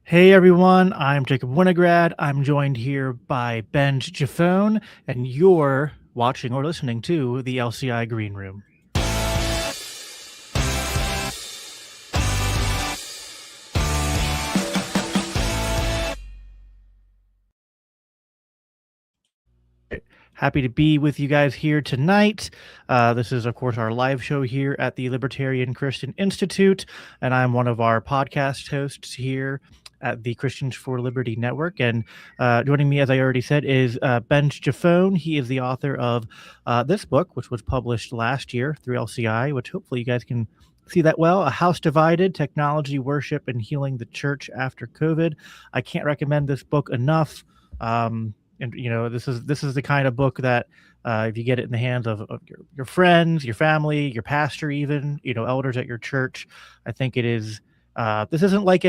Hey everyone, I'm Jacob Winograd. I'm joined here by Benj Giffone, and you're watching or listening to the LCI Green Room. Happy to be with you guys here tonight. This is, of course, our live show here at the Libertarian Christian Institute, and I'm one of our podcast hosts here at the Christians for Liberty Network. And joining me, as I already said, is Benj Giffone. He is the author of this book, which was published last year through LCI, which hopefully you guys can see that well. A House Divided: Technology, Worship, and Healing the Church After COVID. I can't recommend this book enough. And this is the kind of book that if you get it in the hands of your friends, your family, your pastor, even elders at your church, I think it is. This isn't like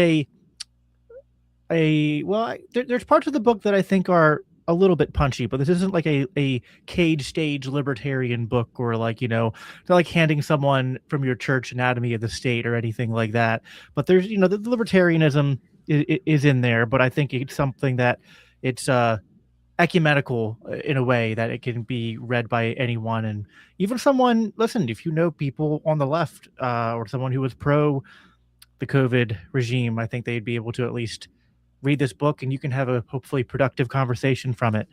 there's parts of the book that I think are a little bit punchy, but this isn't like a cage stage libertarian book, or they're like handing someone from your church Anatomy of the State or anything like that. But there's the libertarianism is in there, but I think it's something that it's ecumenical in a way that it can be read by anyone, and even someone, listen, if you know people on the left or someone who was pro the COVID regime, I think they'd be able to at least read this book, and you can have a hopefully productive conversation from it.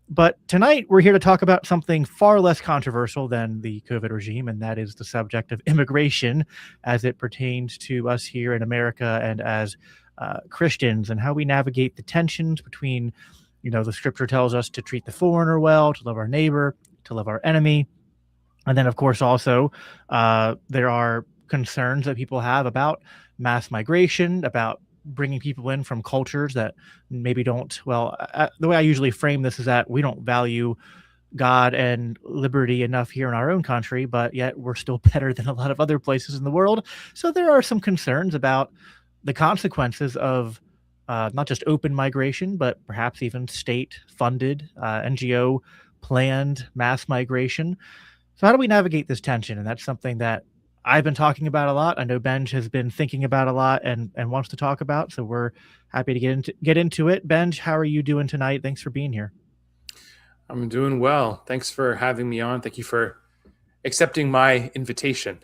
But tonight we're here to talk about something far less controversial than the COVID regime, and that is the subject of immigration as it pertains to us here in America and as Christians, and how we navigate the tensions between the scripture tells us to treat the foreigner well, to love our neighbor, to love our enemy. And then, of course, also there are concerns that people have about mass migration, about bringing people in from cultures that maybe don't, the way I usually frame this is that we don't value God and liberty enough here in our own country, but yet we're still better than a lot of other places in the world. So there are some concerns about the consequences of not just open migration, but perhaps even state-funded, NGO-planned mass migration. So how do we navigate this tension? And that's something that I've been talking about a lot. I know Benj has been thinking about a lot and wants to talk about. So we're happy to get into it. Benj, how are you doing tonight? Thanks for being here. I'm doing well. Thanks for having me on. Thank you for accepting my invitation.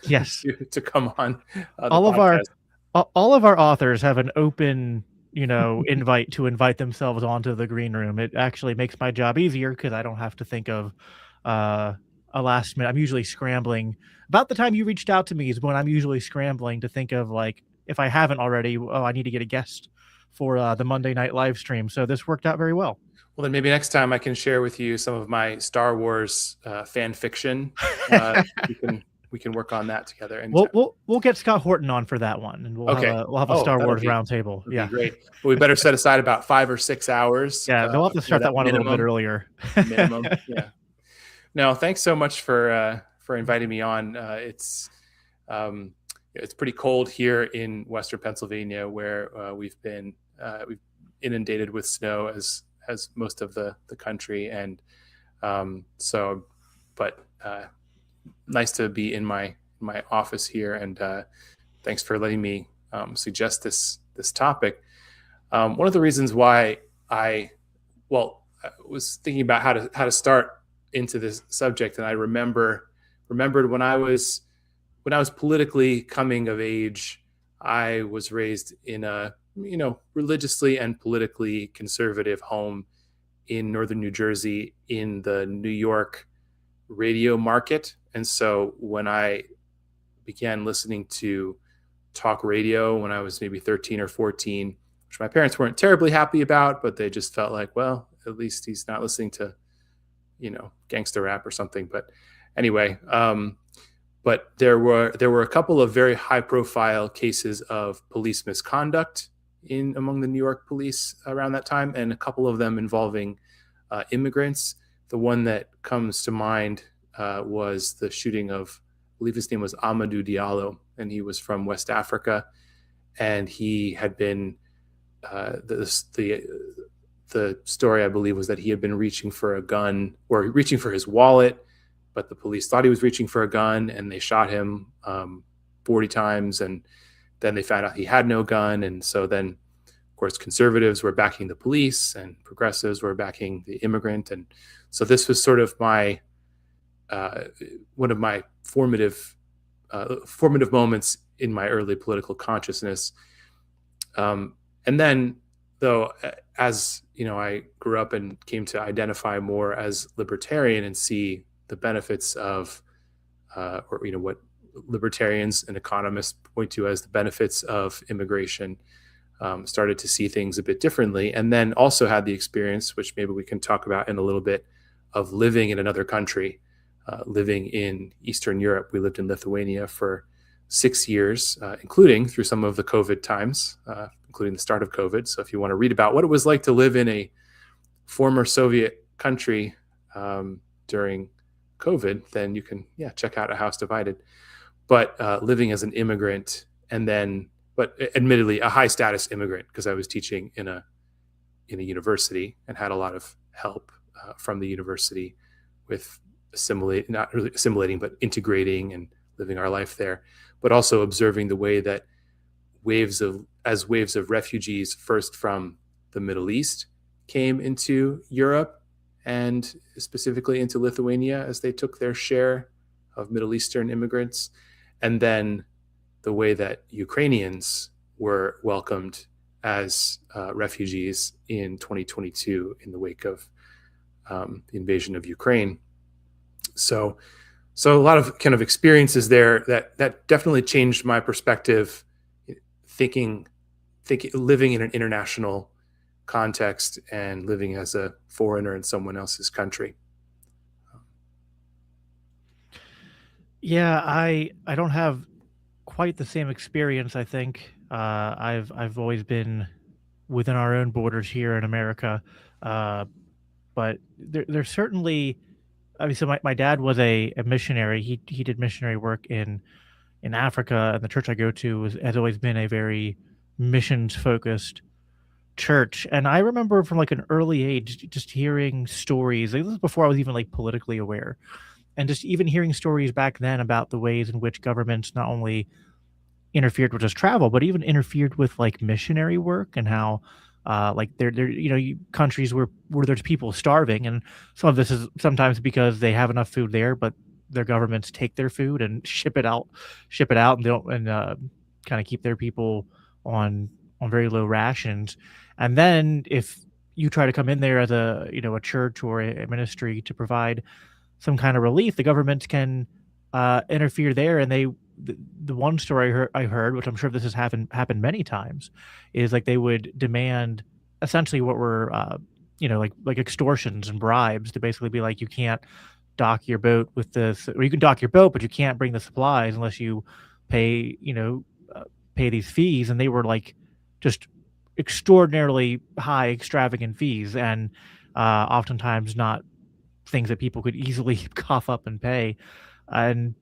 Yes, to come on the all podcast. All of our authors have an open invite to invite themselves onto the green room. It actually makes my job easier because I don't have to think of a last minute. I'm usually scrambling. About the time you reached out to me is when I'm usually scrambling to think of, like, if I haven't already, I need to get a guest for the Monday night live stream. So this worked out very well. Well, then maybe next time I can share with you some of my Star Wars fan fiction. We can work on that together. And we'll get Scott Horton on for that one, and we'll have a Star Wars roundtable. Yeah, great. But we better set aside about 5 or 6 hours. Yeah, they'll have to start that one minimum, a little bit earlier. Minimum, yeah. No, thanks so much for inviting me on. It's pretty cold here in Western Pennsylvania, where we've been inundated with snow as most of the country, and nice to be in my office here, and thanks for letting me suggest this topic. One of the reasons why I was thinking about how to start into this subject, and I remembered when I was politically coming of age, I was raised in a religiously and politically conservative home in northern New Jersey, in the New York radio market. And so when I began listening to talk radio when I was maybe 13 or 14, which my parents weren't terribly happy about, but they just felt like, well, at least he's not listening to, gangster rap or something. But anyway, but there were a couple of very high profile cases of police misconduct among the New York police around that time, and a couple of them involving immigrants. The one that comes to mind was the shooting of, I believe his name was Amadou Diallo, and he was from West Africa, and he had been the story, I believe, was that he had been reaching for a gun or reaching for his wallet, but the police thought he was reaching for a gun, and they shot him 40 times, and then they found out he had no gun. And so then course, conservatives were backing the police and progressives were backing the immigrant. And so this was sort of my one of my formative moments in my early political consciousness. And then, though, as I grew up and came to identify more as libertarian and see the benefits of, or what libertarians and economists point to as the benefits of immigration, started to see things a bit differently, and then also had the experience, which maybe we can talk about in a little bit, of living in another country, living in Eastern Europe. We lived in Lithuania for 6 years, including through some of the COVID times, including the start of COVID. So if you want to read about what it was like to live in a former Soviet country during COVID, then you can, check out A House Divided. But living as an immigrant, and then, but admittedly a high status immigrant, because I was teaching in a university and had a lot of help from the university with not really assimilating, but integrating and living our life there, but also observing the way that waves of refugees, first from the Middle East, came into Europe and specifically into Lithuania as they took their share of Middle Eastern immigrants, and then the way that Ukrainians were welcomed as refugees in 2022 in the wake of the invasion of Ukraine. So a lot of kind of experiences there that definitely changed my perspective, thinking, living in an international context and living as a foreigner in someone else's country. Yeah, I don't have quite the same experience. I think I've always been within our own borders here in America, but there's certainly. I mean, so my dad was a missionary. He did missionary work in Africa, and the church I go to has always been a very missions focused church. And I remember from like an early age just hearing stories. Like, this was before I was even like politically aware, and just even hearing stories back then about the ways in which governments not only interfered with just travel, but even interfered with like missionary work, and how like countries where there's people starving, and some of this is sometimes because they have enough food there, but their governments take their food and ship it out, and they don't, and kind of keep their people on very low rations. And then if you try to come in there as a church or a ministry to provide some kind of relief, the government can interfere there. And the one story I heard, which I'm sure this has happened many times, is like they would demand essentially what were like extortions and bribes, to basically be like, you can't dock your boat with this, or you can dock your boat, but you can't bring the supplies unless you pay pay these fees. And they were like just extraordinarily high, extravagant fees, and oftentimes not things that people could easily cough up and pay. And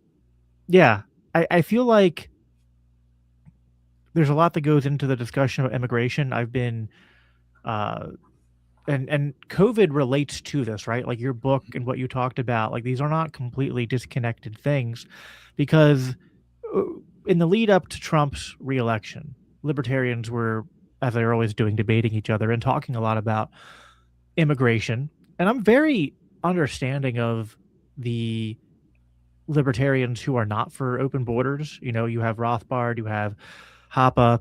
yeah, I feel like there's a lot that goes into the discussion of immigration. I've been and COVID relates to this, right? Like your book and what you talked about, like these are not completely disconnected things, because in the lead up to Trump's reelection, libertarians were, as they're always doing, debating each other and talking a lot about immigration. And I'm very understanding of the libertarians who are not for open borders. You have Rothbard, you have Hoppe,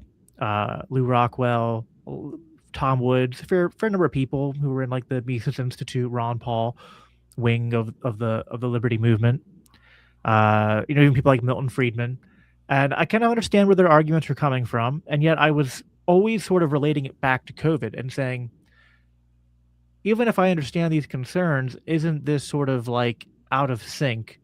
Lou Rockwell, Tom Woods, a fair number of people who were in like the Mises Institute, Ron Paul wing of the Liberty movement. Even people like Milton Friedman. And I kind of understand where their arguments are coming from. And yet I was always sort of relating it back to COVID and saying, even if I understand these concerns, isn't this sort of like out of sync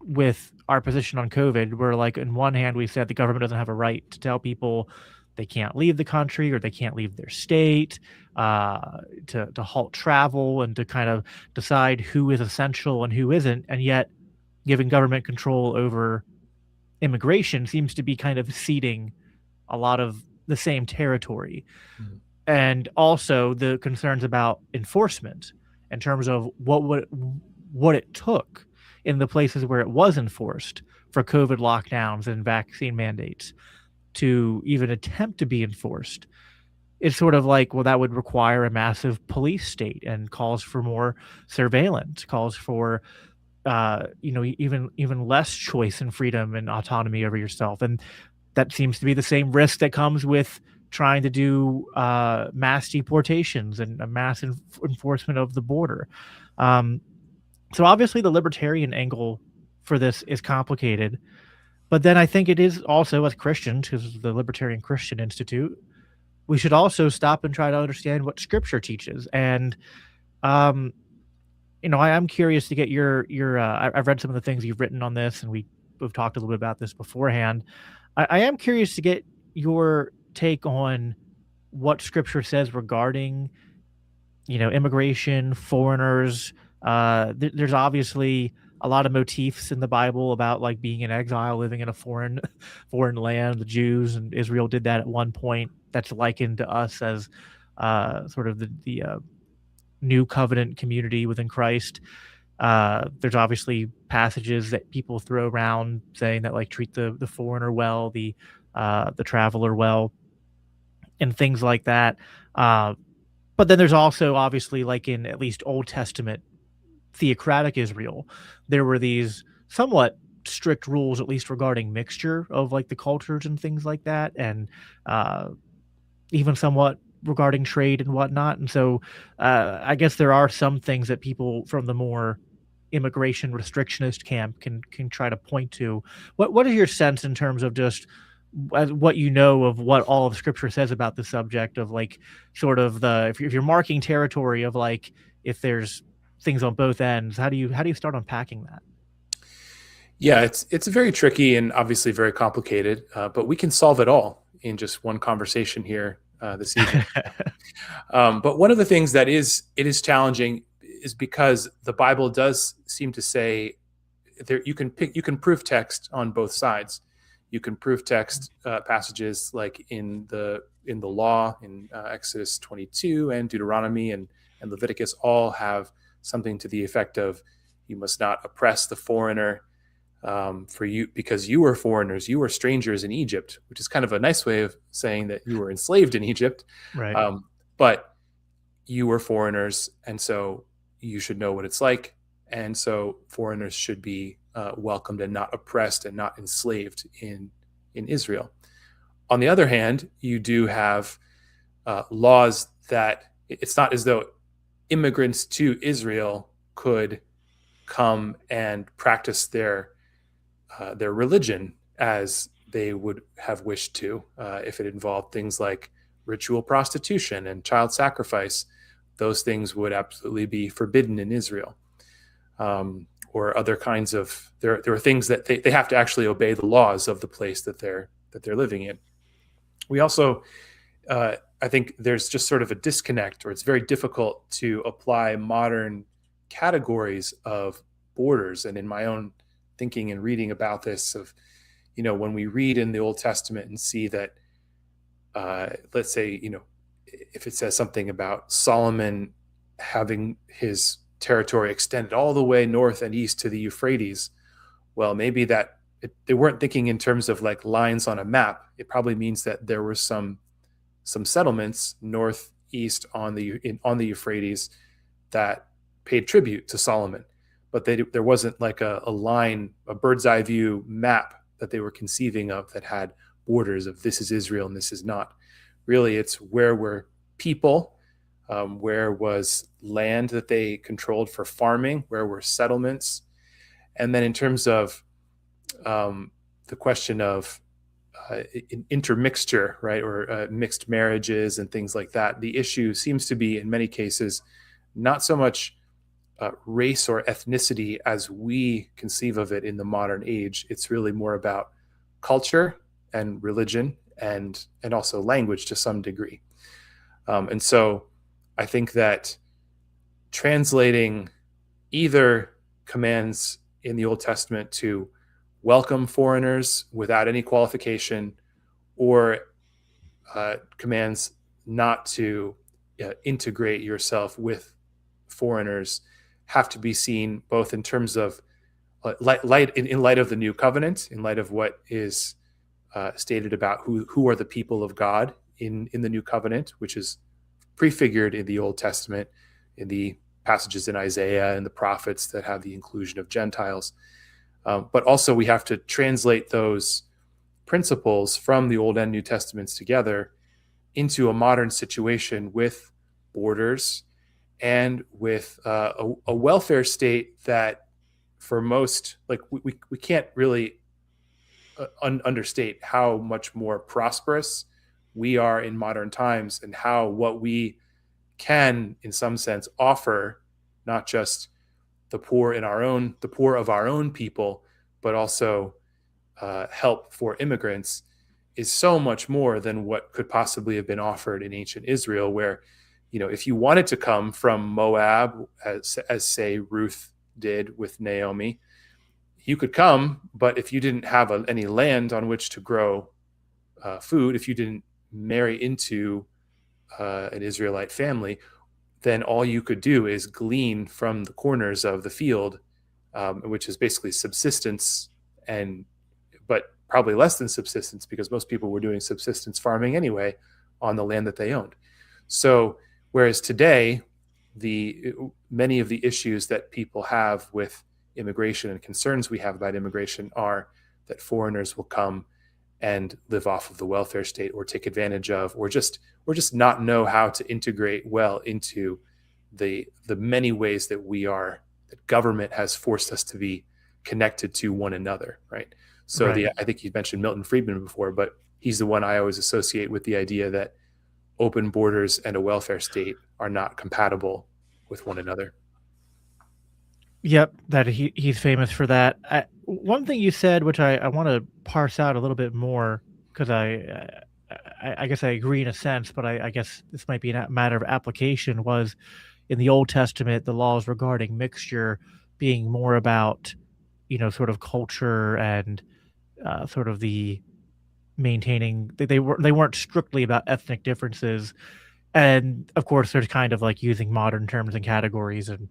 with our position on COVID, where like in one hand we said the government doesn't have a right to tell people they can't leave the country or they can't leave their state, to halt travel and to kind of decide who is essential and who isn't, and yet giving government control over immigration seems to be kind of ceding a lot of the same territory. Mm-hmm. And also the concerns about enforcement in terms of what it took in the places where it was enforced for COVID lockdowns and vaccine mandates to even attempt to be enforced. it's sort of like, well, that would require a massive police state and calls for more surveillance, calls for even less choice and freedom and autonomy over yourself. And that seems to be the same risk that comes with trying to do mass deportations and a mass enforcement of the border. Um, so obviously, the libertarian angle for this is complicated, but then I think it is also, as Christians, because the Libertarian Christian Institute, we should also stop and try to understand what Scripture teaches. And um, I'm curious to get I've read some of the things you've written on this, and we've talked a little bit about this beforehand. I am curious to get your take on what Scripture says regarding, immigration, foreigners. There's obviously a lot of motifs in the Bible about like being in exile, living in a foreign land. The Jews and Israel did that at one point. That's likened to us as sort of the new covenant community within Christ. There's obviously passages that people throw around saying that like treat the foreigner well, the traveler well, and things like that. But then there's also obviously like in at least Old Testament theocratic Israel, there were these somewhat strict rules, at least regarding mixture of like the cultures and things like that, and uh, even somewhat regarding trade and whatnot. And so I guess there are some things that people from the more immigration restrictionist camp can try to point to. What is your sense in terms of just what you know of what all of Scripture says about the subject of like sort of if you're marking territory of like if there's things on both ends, how do you start unpacking that? Yeah, it's very tricky and obviously very complicated, but we can solve it all in just one conversation here this evening. But one of the things that it is challenging is because the Bible does seem to say there you can prove text on both sides. You can prove text passages like in the law in Exodus 22 and Deuteronomy and Leviticus all have something to the effect of you must not oppress the foreigner for you because you were foreigners, you were strangers in Egypt, which is kind of a nice way of saying that you were enslaved in Egypt, Right. but you were foreigners, and so you should know what it's like, and so foreigners should be welcomed and not oppressed and not enslaved in Israel. On the other hand, you do have laws that it's not as though immigrants to Israel could come and practice their religion as they would have wished to if it involved things like ritual prostitution and child sacrifice. Those things would absolutely be forbidden in Israel. Or other kinds of there are things that they have to actually obey the laws of the place that they're living in. We also I think there's just sort of a disconnect, or it's very difficult to apply modern categories of borders. And in my own thinking and reading about this, of when we read in the Old Testament and see that let's say if it says something about Solomon having his territory extended all the way north and east to the Euphrates, well, maybe they weren't thinking in terms of like lines on a map. It probably means that there were some settlements northeast on the Euphrates that paid tribute to Solomon, but there wasn't like a line, a bird's eye view map that they were conceiving of that had borders of this is Israel and this is not. Really, it's where were people, where was land that they controlled for farming, where were settlements. And then in terms of the question of intermixture, right, or mixed marriages and things like that, the issue seems to be in many cases not so much race or ethnicity as we conceive of it in the modern age. It's really more about culture and religion and also language to some degree. And so I think that translating either commands in the Old Testament to welcome foreigners without any qualification, or commands not to integrate yourself with foreigners, have to be seen both in terms of in light of the new covenant, in light of what is stated about who are the people of God in the New Covenant, which is prefigured in the Old Testament, in the passages in Isaiah and the prophets that have the inclusion of Gentiles. But also we have to translate those principles from the Old and New Testaments together into a modern situation with borders and with a welfare state that for most, like we can't really understate how much more prosperous we are in modern times, and how what we can in some sense offer not just the poor of our own people, but also help for immigrants, is so much more than what could possibly have been offered in ancient Israel, where, if you wanted to come from Moab, as say Ruth did with Naomi, you could come, but if you didn't have any land on which to grow food, if you didn't marry into an Israelite family, then all you could do is glean from the corners of the field, which is basically subsistence, but probably less than subsistence, because most people were doing subsistence farming anyway on the land that they owned. So whereas today, many of the issues that people have with immigration and concerns we have about immigration are that foreigners will come and live off of the welfare state, or take advantage of, or just not know how to integrate well into the many ways that that government has forced us to be connected to one another, right? So Right. I think you mentioned Milton Friedman before, but he's the one I always associate with the idea that open borders and a welfare state are not compatible with one another. Yep, that he's famous for that. One thing you said, which I want to parse out a little bit more, because I guess I agree in a sense, but I guess this might be a matter of application, was in the Old Testament, the laws regarding mixture being more about, sort of culture and sort of the maintaining. They weren't strictly about ethnic differences, and of course, there's kind of like using modern terms and categories, and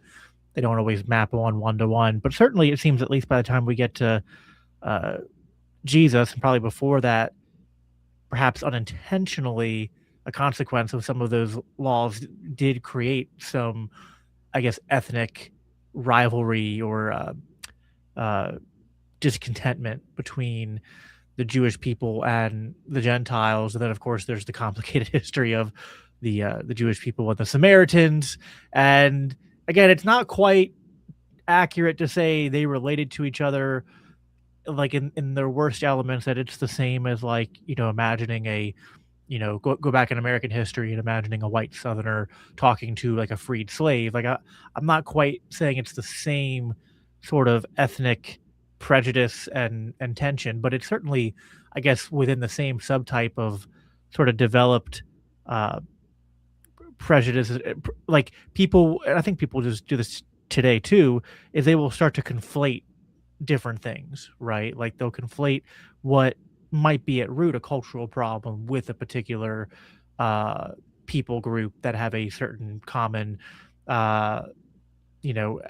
they don't always map on one to one. But certainly, it seems, at least by the time we get to uh, Jesus, and probably before that, perhaps unintentionally, a consequence of some of those laws did create some, I guess, ethnic rivalry or uh, discontentment between the Jewish people and the Gentiles. And then, of course, there's the complicated history of the Jewish people and the Samaritans. And again, it's not quite accurate to say they related to each other like in their worst elements, that it's the same as, like, imagining go back in American history and imagining a white Southerner talking to like a freed slave. Like I'm not quite saying it's the same sort of ethnic prejudice and tension, but it's certainly, I guess, within the same subtype of sort of developed uh, prejudice. Like people, and I think people just do this today too, is they will start to conflate different things, right? Like they'll conflate what might be at root a cultural problem with a particular uh, people group that have a certain common, uh, you know,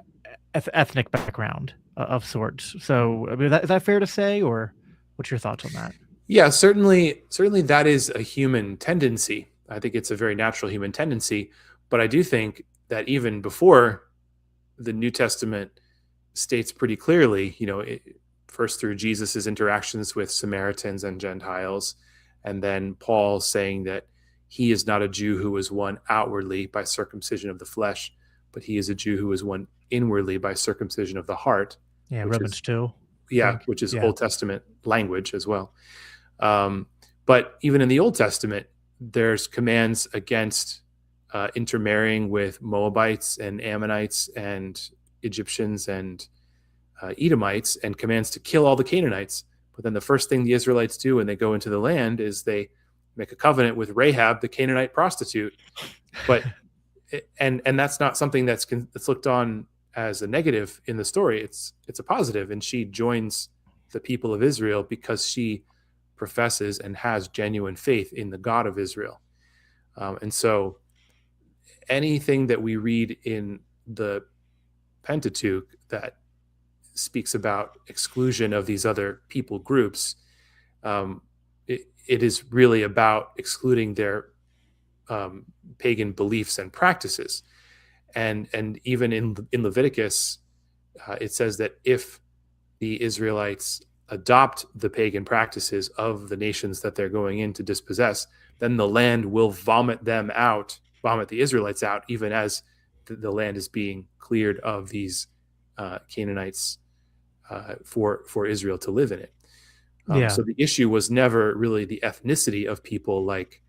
ethnic background of sorts. So, I mean, is that fair to say, or what's your thoughts on that? Yeah, certainly that is a human tendency. I think it's a very natural human tendency, but I do think that even before the New Testament states pretty clearly, first through Jesus's interactions with Samaritans and Gentiles, and then Paul saying that he is not a Jew who is one outwardly by circumcision of the flesh, but he is a Jew who is one inwardly by circumcision of the heart. Yeah, which Romans is 2. which is Yeah. Old Testament language as well. But even in the Old Testament, there's commands against intermarrying with Moabites and Ammonites and Egyptians and Edomites, and commands to kill all the Canaanites. But then the first thing the Israelites do when they go into the land is they make a covenant with Rahab, the Canaanite prostitute. But and that's not something that's looked on as a negative in the story. It's a positive, and she joins the people of Israel because she professes and has genuine faith in the God of Israel. And so anything that we read in the Pentateuch that speaks about exclusion of these other people groups, it is really about excluding their pagan beliefs and practices. And even in Leviticus, it says that if the Israelites adopt the pagan practices of the nations that they're going in to dispossess, then the land will vomit the Israelites out, even as the land is being cleared of these Canaanites for Israel to live in it. Yeah. So the issue was never really the ethnicity of people like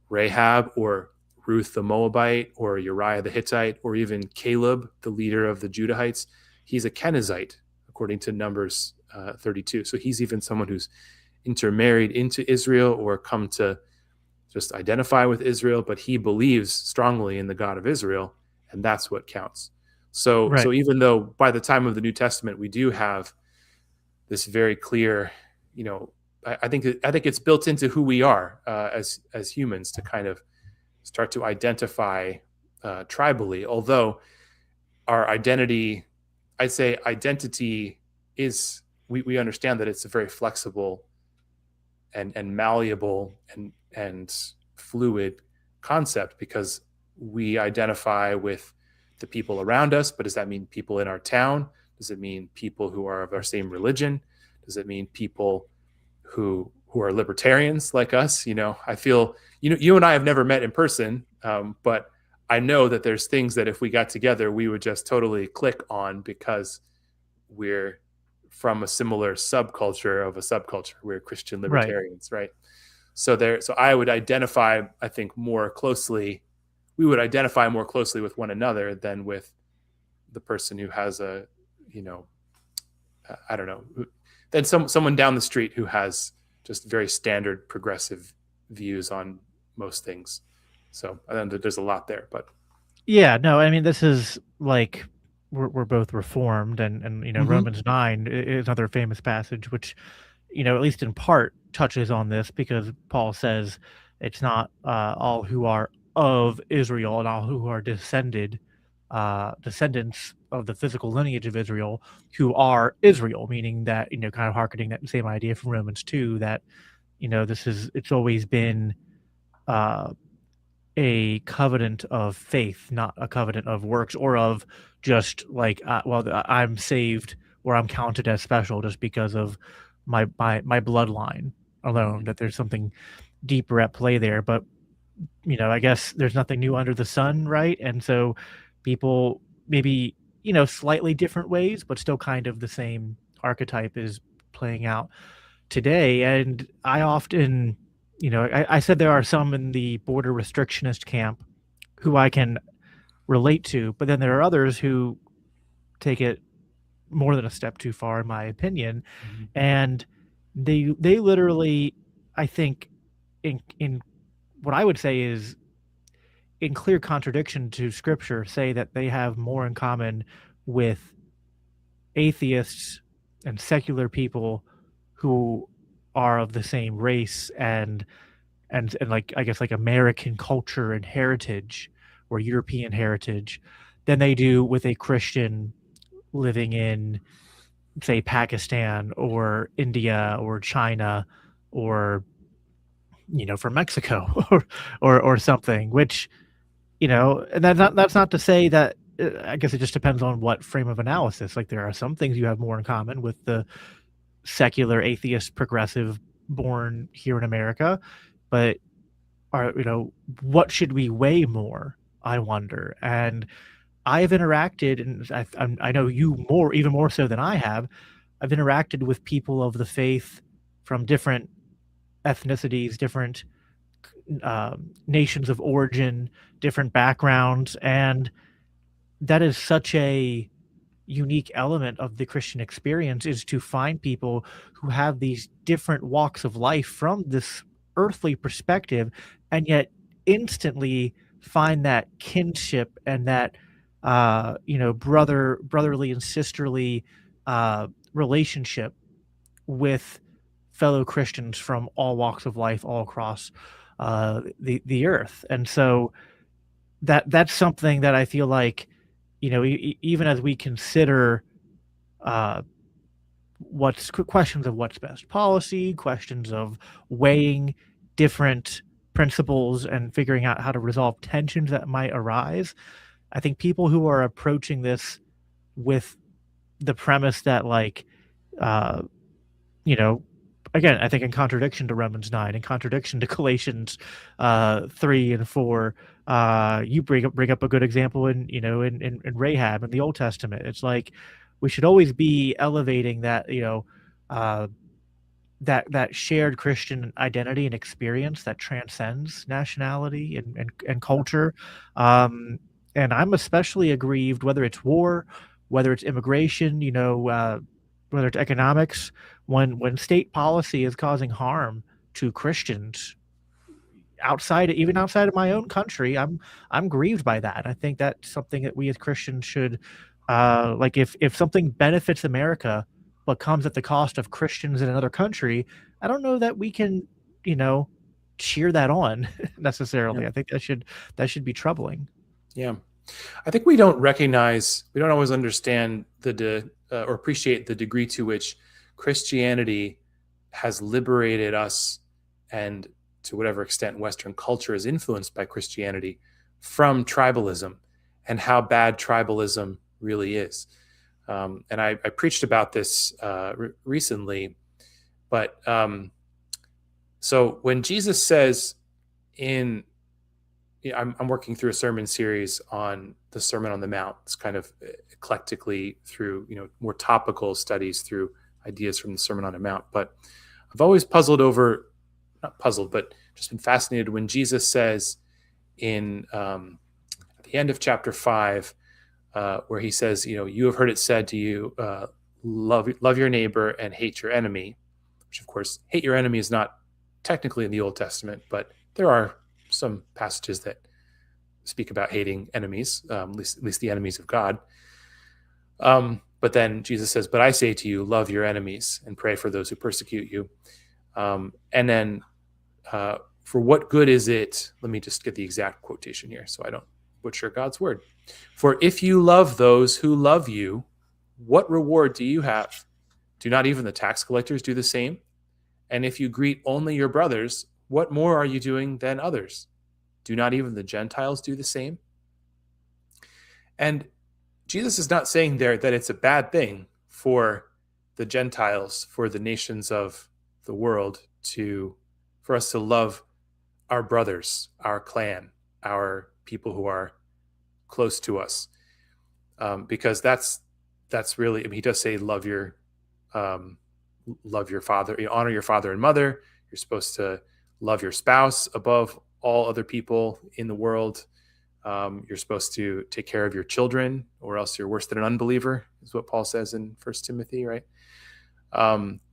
Rahab or Ruth the Moabite or Uriah the Hittite or even Caleb, the leader of the Judahites. He's a Kenizzite, according to Numbers 32. So he's even someone who's intermarried into Israel or come to just identify with Israel, but he believes strongly in the God of Israel, and that's what counts. So, Right. so even though by the time of the New Testament we do have this very clear, I think it's built into who we are as humans to kind of start to identify tribally. Although our identity, I'd say identity is we understand that it's a very flexible and malleable and fluid concept, because we identify with the people around us. But does that mean people in our town? Does it mean people who are of our same religion? Does it mean people who are libertarians like us? I feel you and I have never met in person, but I know that there's things that if we got together, we would just totally click on, because we're from a similar subculture of a subculture. We're Christian Right. libertarians, right? So I would identify, I think, more closely. We would identify more closely with one another than with the person who has a, I don't know, than someone down the street who has just very standard progressive views on most things. So I think that there's a lot there, but Yeah, no, I mean, this is like we're both reformed, and mm-hmm. Romans 9 is another famous passage, which at least in part touches on this, because Paul says it's not all who are of Israel and all who are descendants of the physical lineage of Israel who are Israel, meaning that kind of hearkening that same idea from Romans 2, that it's always been uh, a covenant of faith, not a covenant of works or of just like, I'm saved or I'm counted as special just because of my bloodline alone. That there's something deeper at play there. But I guess there's nothing new under the sun, right? And so people maybe slightly different ways, but still kind of the same archetype is playing out today. And I often, I said there are some in the border restrictionist camp who I can relate to, but then there are others who take it more than a step too far, in my opinion. Mm-hmm. And they literally, I think, in what I would say is in clear contradiction to scripture, say that they have more in common with atheists and secular people who are of the same race and like, I guess, like American culture and heritage or European heritage than they do with a Christian living in, say, Pakistan or India or China or from Mexico or something. Which and that's not to say that. I guess it just depends on what frame of analysis. Like, there are some things you have more in common with the secular atheist progressive born here in America, but are what should we weigh more, I wonder. And I've interacted, and I know you even more so than I have. I've interacted with people of the faith from different ethnicities, different nations of origin, different backgrounds, and that is such a unique element of the Christian experience, is to find people who have these different walks of life from this earthly perspective, and yet instantly find that kinship and that brotherly and sisterly relationship with fellow Christians from all walks of life all across the earth. And so that's something that I feel like even as we consider uh, questions of what's best policy, questions of weighing different principles and figuring out how to resolve tensions that might arise. I think people who are approaching this with the premise that, like, uh, you know, again, I think in contradiction to Romans 9, in contradiction to Galatians 3 and 4, you bring up a good example in Rahab in the Old Testament. It's like we should always be elevating that, uh, that shared Christian identity and experience that transcends nationality and culture. Um, and I'm especially aggrieved, whether it's war, whether it's immigration, whether it's economics, when state policy is causing harm to Christians even outside of my own country. I'm grieved by that. I think that's something that we as Christians should, like, if something benefits America but comes at the cost of Christians in another country, I don't know that we can, cheer that on necessarily. Yeah. I think that should be troubling. Yeah. I think we don't always understand or appreciate the degree to which Christianity has liberated us, and to whatever extent Western culture is influenced by Christianity, from tribalism, and how bad tribalism really is. And I preached about this recently, but so when Jesus says I'm working through a sermon series on the Sermon on the Mount. It's kind of eclectically through, more topical studies through ideas from the Sermon on the Mount. But I've always not puzzled, but just been fascinated when Jesus says at the end of chapter 5, where he says, you have heard it said to you, love your neighbor and hate your enemy, which of course, hate your enemy is not technically in the Old Testament, but there are some passages that speak about hating enemies, at least the enemies of God. But then Jesus says, but I say to you, love your enemies and pray for those who persecute you. And then for what good is it? Let me just get the exact quotation here so I don't butcher God's word. For if you love those who love you, what reward do you have? Do not even the tax collectors do the same? And if you greet only your brothers, what more are you doing than others? Do not even the Gentiles do the same? And Jesus is not saying there that it's a bad thing for the Gentiles, for the nations of the world, for us to love our brothers, our clan, our people who are close to us, because that's really. I mean, he does say love your father, honor your father and mother. You're supposed to love your spouse above all other people in the world. You're supposed to take care of your children, or else you're worse than an unbeliever, is what Paul says in 1 Timothy, right? And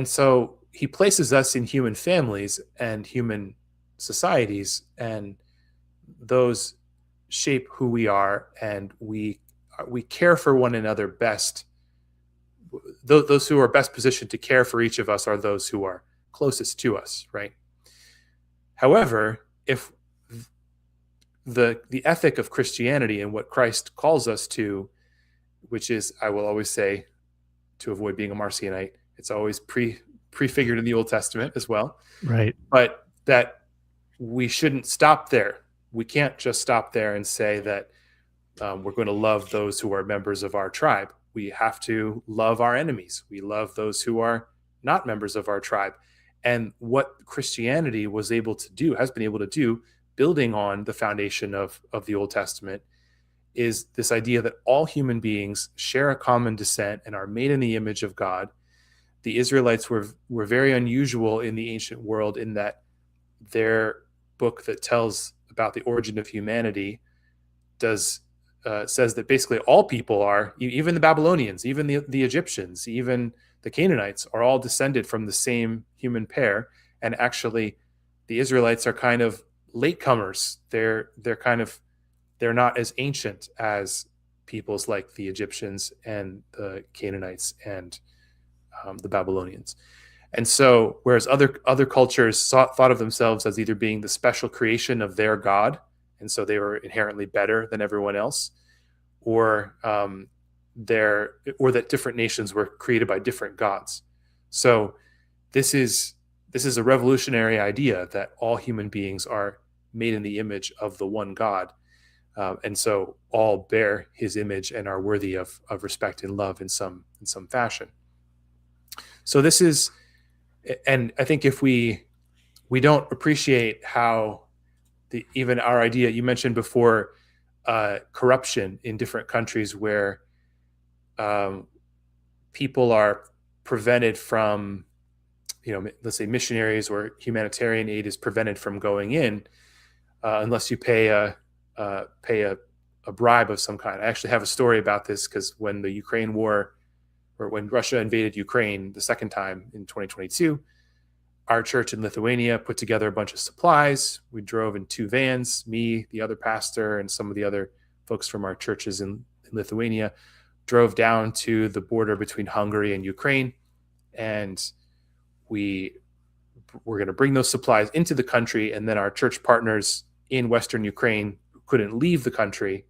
so he places us in human families and human societies, and those shape who we are, and we care for one another best. Those who are best positioned to care for each of us are those who are closest to us, right? However, if the ethic of Christianity and what Christ calls us to, which is, I will always say, to avoid being a Marcionite, it's always prefigured in the Old Testament as well, right? But that we shouldn't stop there. We can't just stop there and say that we're going to love those who are members of our tribe. We have to love our enemies. We love those who are not members of our tribe. And what Christianity has been able to do, building on the foundation of the Old Testament, is this idea that all human beings share a common descent and are made in the image of God. The Israelites were very unusual in the ancient world in that their book that tells about the origin of humanity says that basically all people are, even the Babylonians, even the Egyptians, even the Canaanites, are all descended from the same human pair. And actually, the Israelites are kind of latecomers. They're not as ancient as peoples like the Egyptians and the Canaanites and the Babylonians. And so, whereas other cultures thought of themselves as either being the special creation of their God, and so they were inherently better than everyone else, or that different nations were created by different gods. So this is a revolutionary idea that all human beings are made in the image of the one God, and so all bear His image and are worthy of respect and love in some fashion. So this is, and I think if we don't appreciate how even our idea you mentioned before, corruption in different countries where people are prevented from, let's say missionaries or humanitarian aid is prevented from going in unless you pay a bribe of some kind. I actually have a story about this because when the Ukraine war, or when Russia invaded Ukraine the second time in 2022, our church in Lithuania put together a bunch of supplies. We drove in 2 vans, me, the other pastor, and some of the other folks from our churches in Lithuania, drove down to the border between Hungary and Ukraine. And we were going to bring those supplies into the country. And then our church partners in Western Ukraine who couldn't leave the country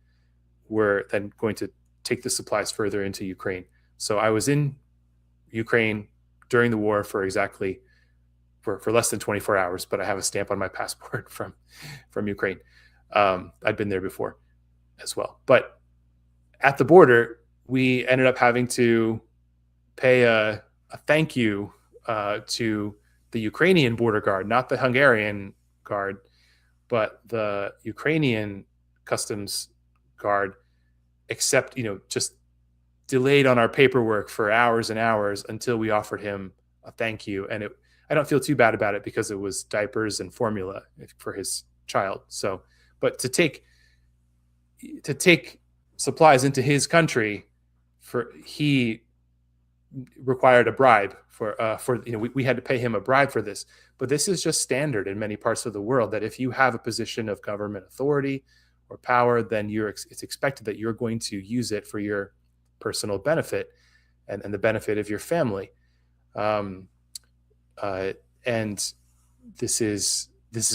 were then going to take the supplies further into Ukraine. So I was in Ukraine during the war for less than 24 hours, but I have a stamp on my passport from Ukraine. I'd been there before as well. But at the border, we ended up having to pay a thank you to the Ukrainian border guard, not the Hungarian guard, but the Ukrainian customs guard, except, just delayed on our paperwork for hours and hours until we offered him a thank you. And I don't feel too bad about it because it was diapers and formula for his child. So, but to take supplies into his country, he required a bribe we had to pay him a bribe for this. But this is just standard in many parts of the world, that if you have a position of government authority or power, then it's expected that you're going to use it for your personal benefit and the benefit of your family. And this is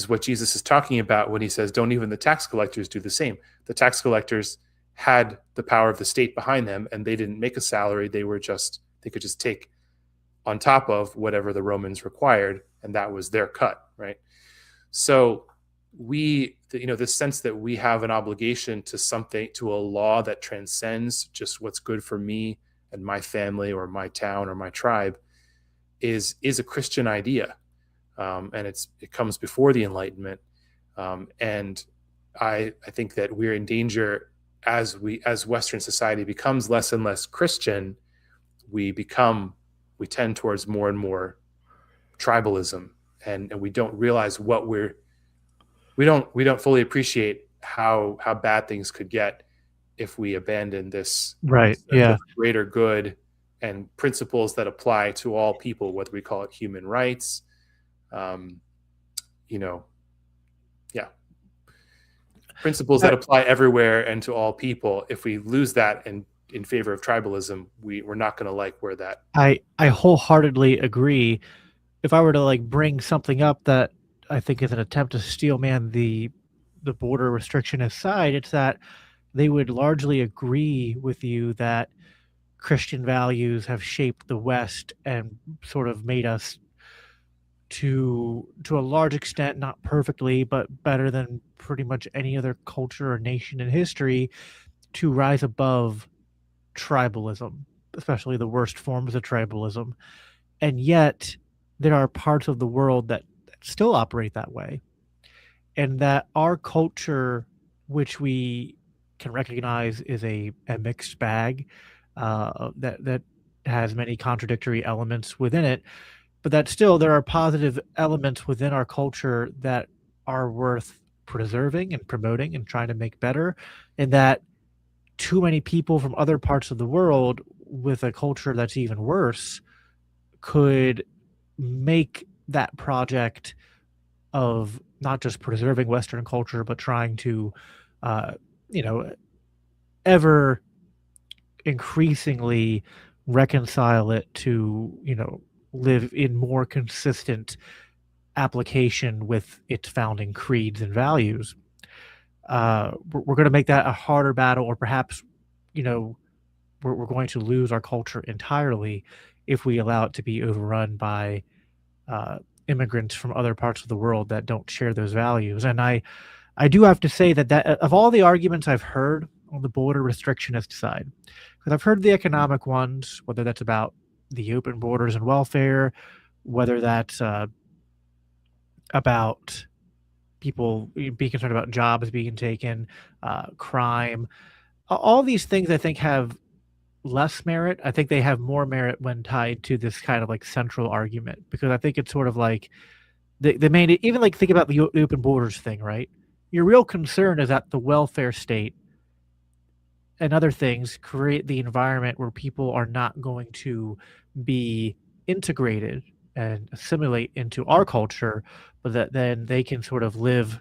what Jesus is talking about when he says, don't even the tax collectors do the same. The tax collectors had the power of the state behind them, and they didn't make a salary. They could just take on top of whatever the Romans required, and that was their cut, right? So this sense that we have an obligation to a law that transcends just what's good for me and my family or my town or my tribe is a Christian idea. And it comes before the Enlightenment. And I think that we're in danger as Western society becomes less and less Christian. We tend towards more and more tribalism, and we don't realize we don't fully appreciate how bad things could get if we abandon this greater good and principles that apply to all people, whether we call it human rights, principles that apply everywhere and to all people. If we lose that and in favor of tribalism, we're not going to like where that. I wholeheartedly agree. If I were to bring something up that I think is an attempt to steel man the border restriction aside, it's that they would largely agree with you that Christian values have shaped the West and sort of made us to a large extent, not perfectly, but better than pretty much any other culture or nation in history, to rise above tribalism, especially the worst forms of tribalism. And yet there are parts of the world that still operate that way, and that our culture, which we can recognize is a mixed bag, that has many contradictory elements within it, but that still there are positive elements within our culture that are worth preserving and promoting and trying to make better, and that too many people from other parts of the world with a culture that's even worse could make that project of not just preserving Western culture, but trying to, ever increasingly reconcile it to, live in more consistent application with its founding creeds and values. We're going to make that a harder battle, or perhaps, we're going to lose our culture entirely if we allow it to be overrun by uh, immigrants from other parts of the world that don't share those values. And I do have to say that of all the arguments I've heard on the border restrictionist side, because I've heard the economic ones, whether that's about the open borders and welfare, whether that's about people being concerned about jobs being taken, crime, all these things I think have less merit. I think they have more merit when tied to this kind of like central argument, because I think it's sort of like the main, even like think about the open borders thing, right? Your real concern is that the welfare state and other things create the environment where people are not going to be integrated and assimilate into our culture, but that then they can sort of live,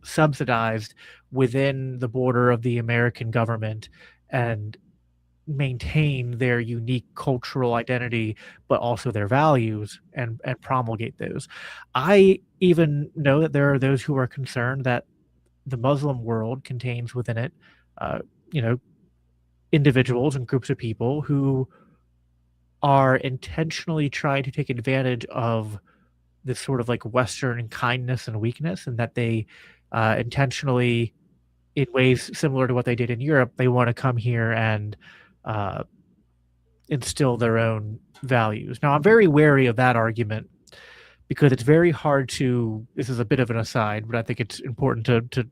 subsidized within the border of the American government and maintain their unique cultural identity, but also their values and promulgate those. I even know that there are those who are concerned that the Muslim world contains within it, uh, you know, individuals and groups of people who are intentionally trying to take advantage of this sort of like Western kindness and weakness, and that they intentionally, in ways similar to what they did in Europe, they want to come here and uh, instill their own values. Now, I'm very wary of that argument because it's very hard to. This is a bit of an aside, but I think it's important to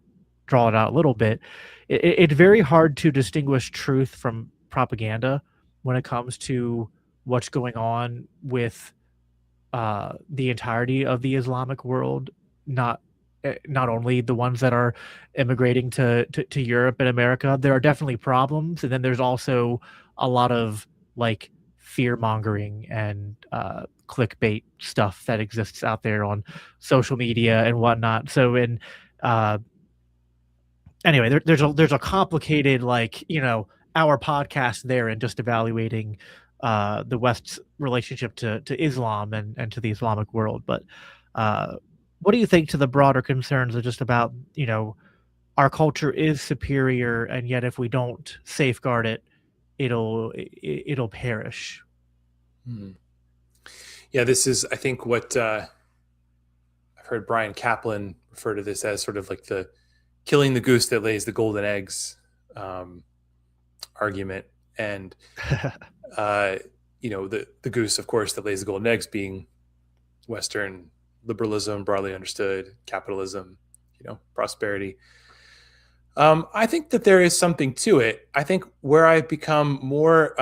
draw it out a little bit. It's very hard to distinguish truth from propaganda when it comes to what's going on with the entirety of the Islamic world, not only the ones that are immigrating to Europe and America. There are definitely problems, and then there's also a lot of like fear mongering and clickbait stuff that exists out there on social media and whatnot. So in uh, anyway, there's a complicated our podcast there and just evaluating the West's relationship to Islam and to the Islamic world. But uh, what do you think to the broader concerns of just about our culture is superior, and yet if we don't safeguard it, it'll perish? Hmm. Yeah, this is, I think, what I've heard Brian Kaplan refer to this as sort of like the killing the goose that lays the golden eggs argument. And, the goose, of course, that lays the golden eggs being Western liberalism, broadly understood, capitalism, prosperity. I think that there is something to it. I think where I've become more,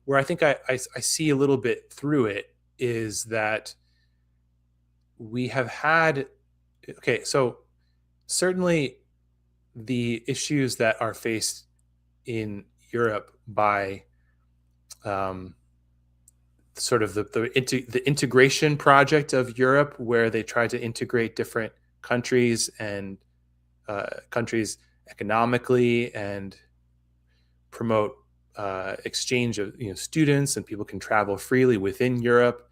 where I think I see a little bit through it is that we have had, okay, so certainly the issues that are faced in Europe by sort of the integration project of Europe, where they try to integrate different countries and countries economically and promote exchange of students, and people can travel freely within Europe.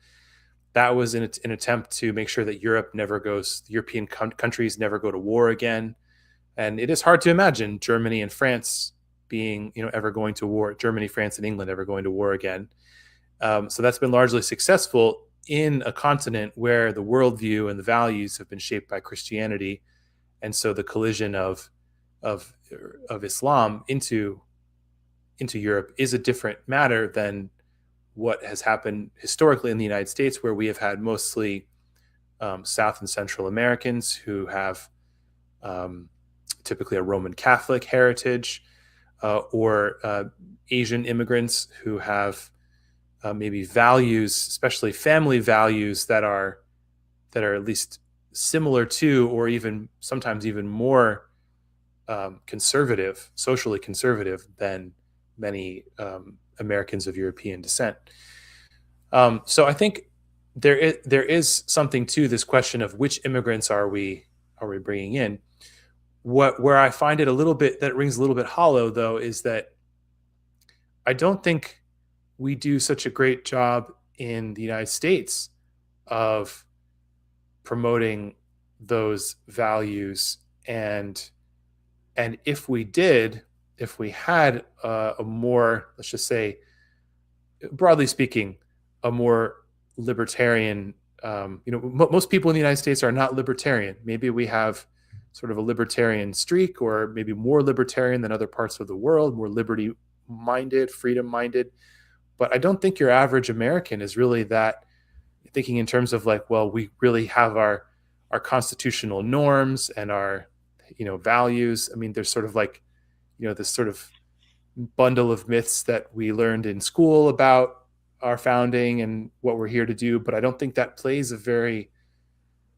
That was an attempt to make sure that European countries never go to war again. And it is hard to imagine Germany and France being, ever going to war. Germany, France, and England ever going to war again. So that's been largely successful in a continent where the worldview and the values have been shaped by Christianity, and so the collision of Islam into Europe is a different matter than what has happened historically in the United States, where we have had mostly South and Central Americans who have typically a Roman Catholic heritage, or Asian immigrants who have maybe values, especially family values, that are at least similar to, or even sometimes even more conservative, socially conservative than many Americans of European descent. So I think there is something to this question of which immigrants are we bringing in. Where I find it that rings a little bit hollow, though, is that I don't think we do such a great job in the United States of promoting those values, and if we did, if we had a more, let's just say, broadly speaking, a more libertarian. Most people in the United States are not libertarian. Maybe we have sort of a libertarian streak, or maybe more libertarian than other parts of the world, more liberty minded, freedom minded. But I don't think your average American is really that thinking in terms of like, well, we really have our constitutional norms and our values. I mean, there's sort of like this sort of bundle of myths that we learned in school about our founding and what we're here to do, but I don't think that plays a very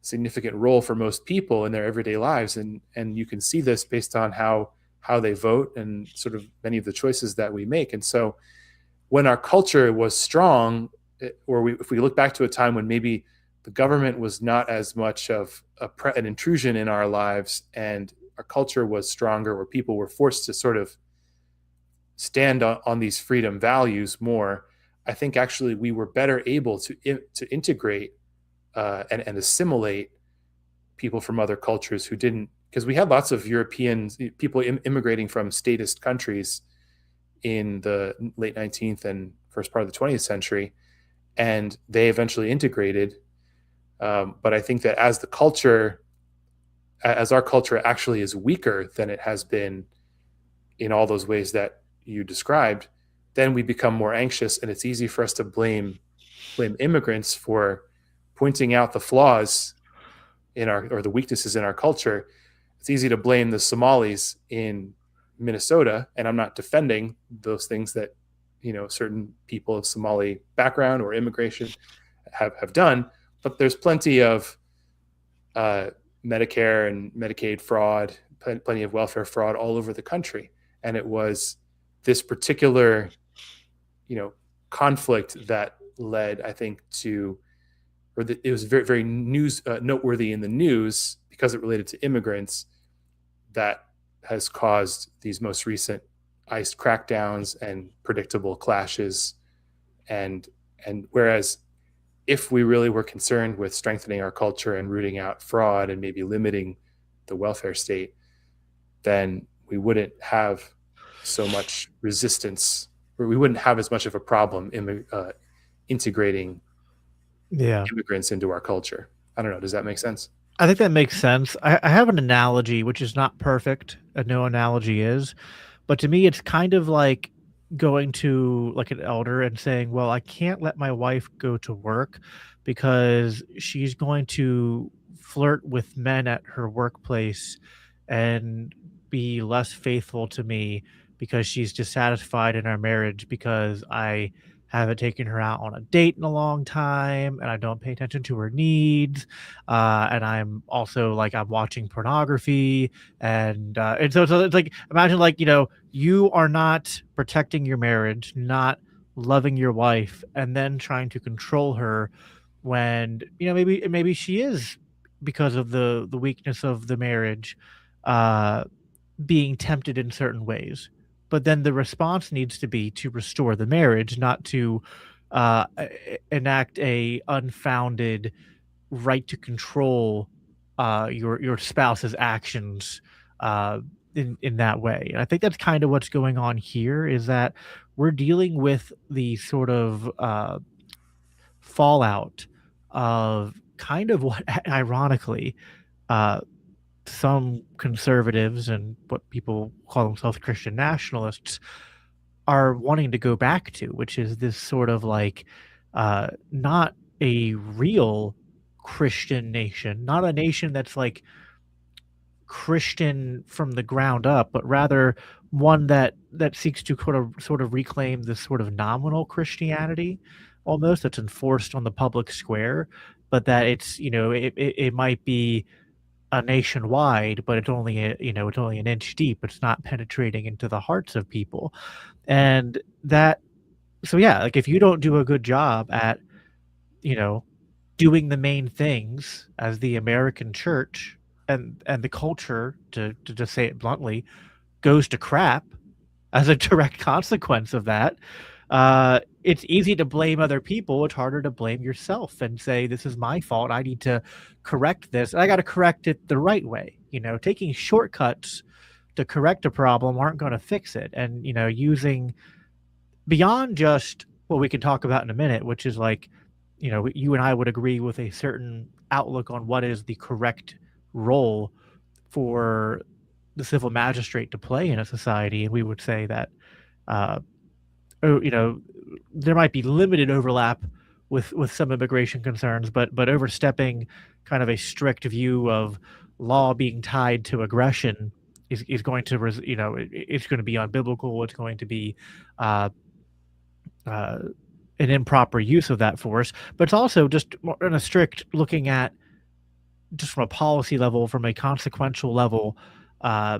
significant role for most people in their everyday lives. And you can see this based on how they vote and sort of many of the choices that we make. And so when our culture was strong, if we look back to a time when maybe the government was not as much of an intrusion in our lives, and our culture was stronger, where people were forced to sort of stand on these freedom values more, I think actually we were better able to integrate and assimilate people from other cultures who didn't, because we had lots of Europeans, people immigrating from statist countries in the late 19th and first part of the 20th century, and they eventually integrated. But I think that as our culture actually is weaker than it has been in all those ways that you described, then we become more anxious, and it's easy for us to blame immigrants for pointing out the flaws or the weaknesses in our culture. It's easy to blame the Somalis in Minnesota, and I'm not defending those things that certain people of Somali background or immigration have done, but there's plenty of Medicare and Medicaid fraud, plenty of welfare fraud all over the country. And it was this particular, conflict that led, I think, it was very, very noteworthy in the news because it related to immigrants, that has caused these most recent ICE crackdowns and predictable clashes. And whereas if we really were concerned with strengthening our culture and rooting out fraud and maybe limiting the welfare state, then we wouldn't have so much resistance, or we wouldn't have as much of a problem integrating immigrants into our culture. I don't know. Does that make sense? I think that makes sense. I have an analogy, which is not perfect, and no analogy is, but to me, it's kind of like going to like an elder and saying, well, I can't let my wife go to work because she's going to flirt with men at her workplace and be less faithful to me because she's dissatisfied in our marriage because I haven't taken her out on a date in a long time and I don't pay attention to her needs. And I'm also like, I'm watching pornography. And so it's like, imagine like, you are not protecting your marriage, not loving your wife, and then trying to control her when, maybe she is, because of the weakness of the marriage, being tempted in certain ways. But then the response needs to be to restore the marriage, not to enact a unfounded right to control your spouse's actions in that way. And I think that's kind of what's going on here, is that we're dealing with the sort of fallout of kind of what, ironically, some conservatives and what people call themselves Christian nationalists are wanting to go back to, which is this sort of like not a real Christian nation, not a nation that's like Christian from the ground up, but rather one that seeks to sort of reclaim this sort of nominal Christianity, almost, that's enforced on the public square, but that it's it might be a nationwide, but it's only it's only an inch deep. It's not penetrating into the hearts of people, and that. So yeah, like if you don't do a good job at doing the main things as the American church, and the culture, to just say it bluntly, goes to crap as a direct consequence of that, it's easy to blame other people. It's harder to blame yourself and say, this is my fault. I need to correct this. I got to correct it the right way. Taking shortcuts to correct a problem aren't going to fix it. And, using beyond just what we can talk about in a minute, which is like, you and I would agree with a certain outlook on what is the correct role for the civil magistrate to play in a society. And we would say that, uh, oh, there might be limited overlap with some immigration concerns, but overstepping kind of a strict view of law being tied to aggression is going to it's going to be unbiblical. It's going to be uh, uh, an improper use of that force. But it's also just more in a strict looking at just from a policy level, from a consequential level. Uh,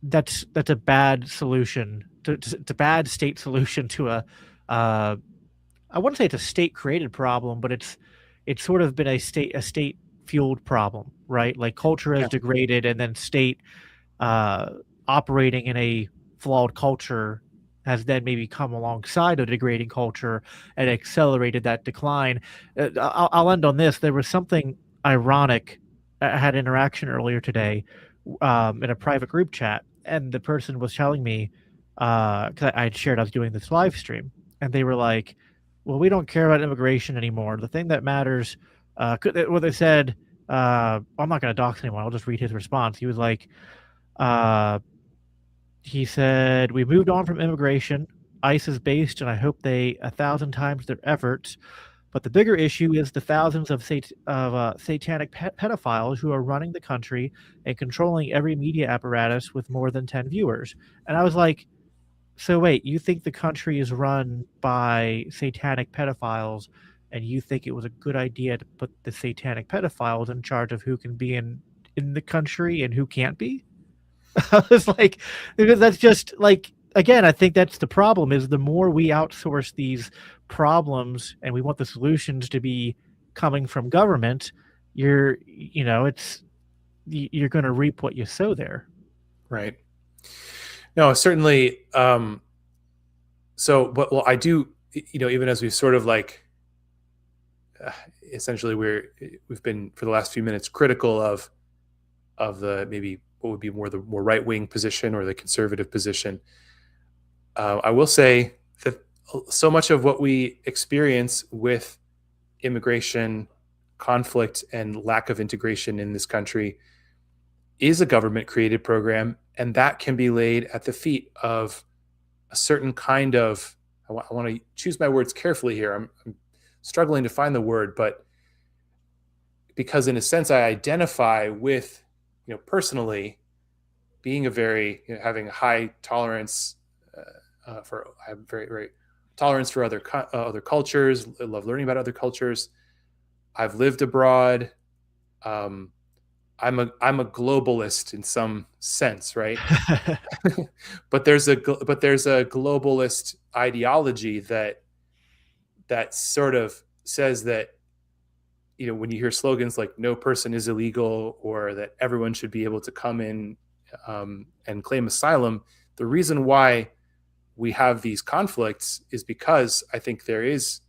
that's a bad solution. It's a bad state solution to a I wouldn't say it's a state created problem, but it's sort of been a state fueled problem, right? Like culture has Yeah. degraded, and then state uh, operating in a flawed culture has then maybe come alongside a degrading culture and accelerated that decline. I'll end on this. There was something ironic. I had interaction earlier today in a private group chat, and the person was telling me because I had shared I was doing this live stream, and they were like, "Well, we don't care about immigration anymore. The thing that matters." Well, they said, "I'm not going to dox anyone. I'll just read his response." He was like, uh, he said, "We moved on from immigration. ICE is based, and I hope they 1,000 times their efforts. But the bigger issue is the thousands of satanic pedophiles who are running the country and controlling every media apparatus with more than 10 viewers." And I was like, so wait, you think the country is run by satanic pedophiles, and you think it was a good idea to put the satanic pedophiles in charge of who can be in the country and who can't be? I was like, because that's just like, again, I think that's the problem, is the more we outsource these problems and we want the solutions to be coming from government, you're going to reap what you sow there. Right. No, certainly. Well, I do, even as we've sort of like, essentially we've been for the last few minutes critical of the maybe what would be the more right wing position or the conservative position. I will say that so much of what we experience with immigration, conflict, and lack of integration in this country is a government created program, and that can be laid at the feet of a certain kind of, I want to choose my words carefully here. I'm struggling to find the word, but because in a sense I identify with, personally being a very, having a high tolerance I have very, very tolerance for other cultures. I love learning about other cultures. I've lived abroad. I'm a globalist in some sense, right? but there's a globalist ideology that sort of says that, when you hear slogans like "no person is illegal" or that everyone should be able to come in and claim asylum, the reason why we have these conflicts is because I think there's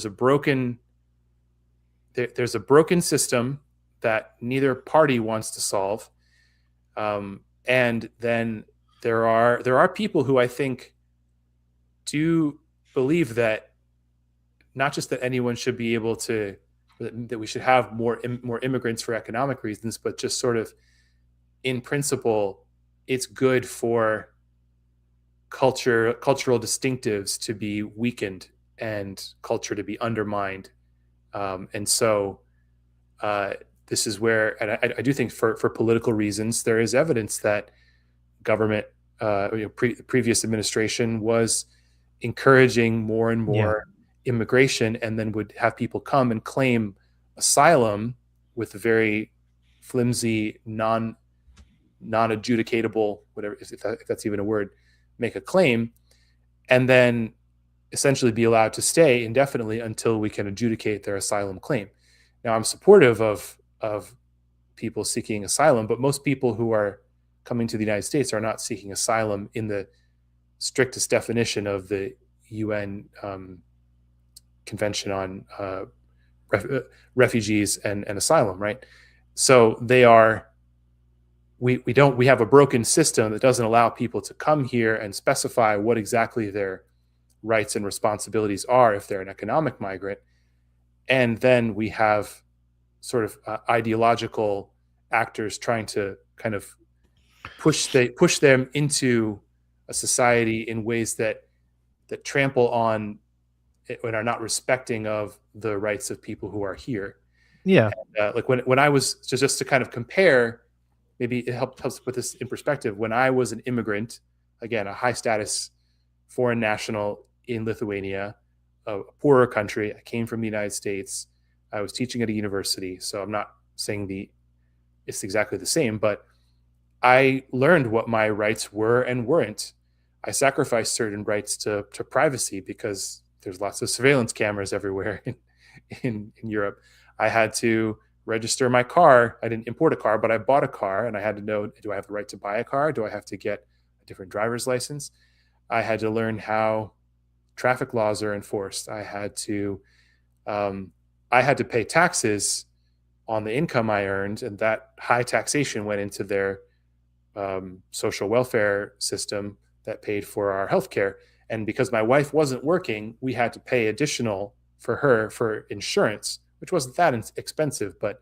a broken system that neither party wants to solve, and then there are people who I think do believe that not just that anyone should be able to, that we should have more immigrants for economic reasons, but just sort of in principle, it's good for cultural distinctives to be weakened and culture to be undermined. And so this is where, and I do think for political reasons, there is evidence that government, previous administration was encouraging more and more immigration, and then would have people come and claim asylum with a very flimsy, non-adjudicatable, whatever, if that's even a word, make a claim, and then essentially be allowed to stay indefinitely until we can adjudicate their asylum claim. Now, I'm supportive of people seeking asylum, but most people who are coming to the United States are not seeking asylum in the strictest definition of the UN Convention on refugees and asylum, right? So they are we have a broken system that doesn't allow people to come here and specify what exactly their rights and responsibilities are if they're an economic migrant. And then we have sort of ideological actors trying to kind of push them into a society in ways that trample on and are not respecting of the rights of people who are here. Yeah. And, like when I was just to kind of compare, maybe it helps put this in perspective. When I was an immigrant, again, a high status foreign national in Lithuania, a poorer country, I came from the United States. I was teaching at a university, so I'm not saying it's exactly the same, but I learned what my rights were and weren't. I sacrificed certain rights to privacy because there's lots of surveillance cameras everywhere in Europe. I had to register my car. I didn't import a car, but I bought a car, and I had to know, do I have the right to buy a car? Do I have to get a different driver's license? I had to learn how traffic laws are enforced. I had to pay taxes on the income I earned, and that high taxation went into their social welfare system that paid for our healthcare. And because my wife wasn't working, we had to pay additional for her for insurance, which wasn't that expensive, but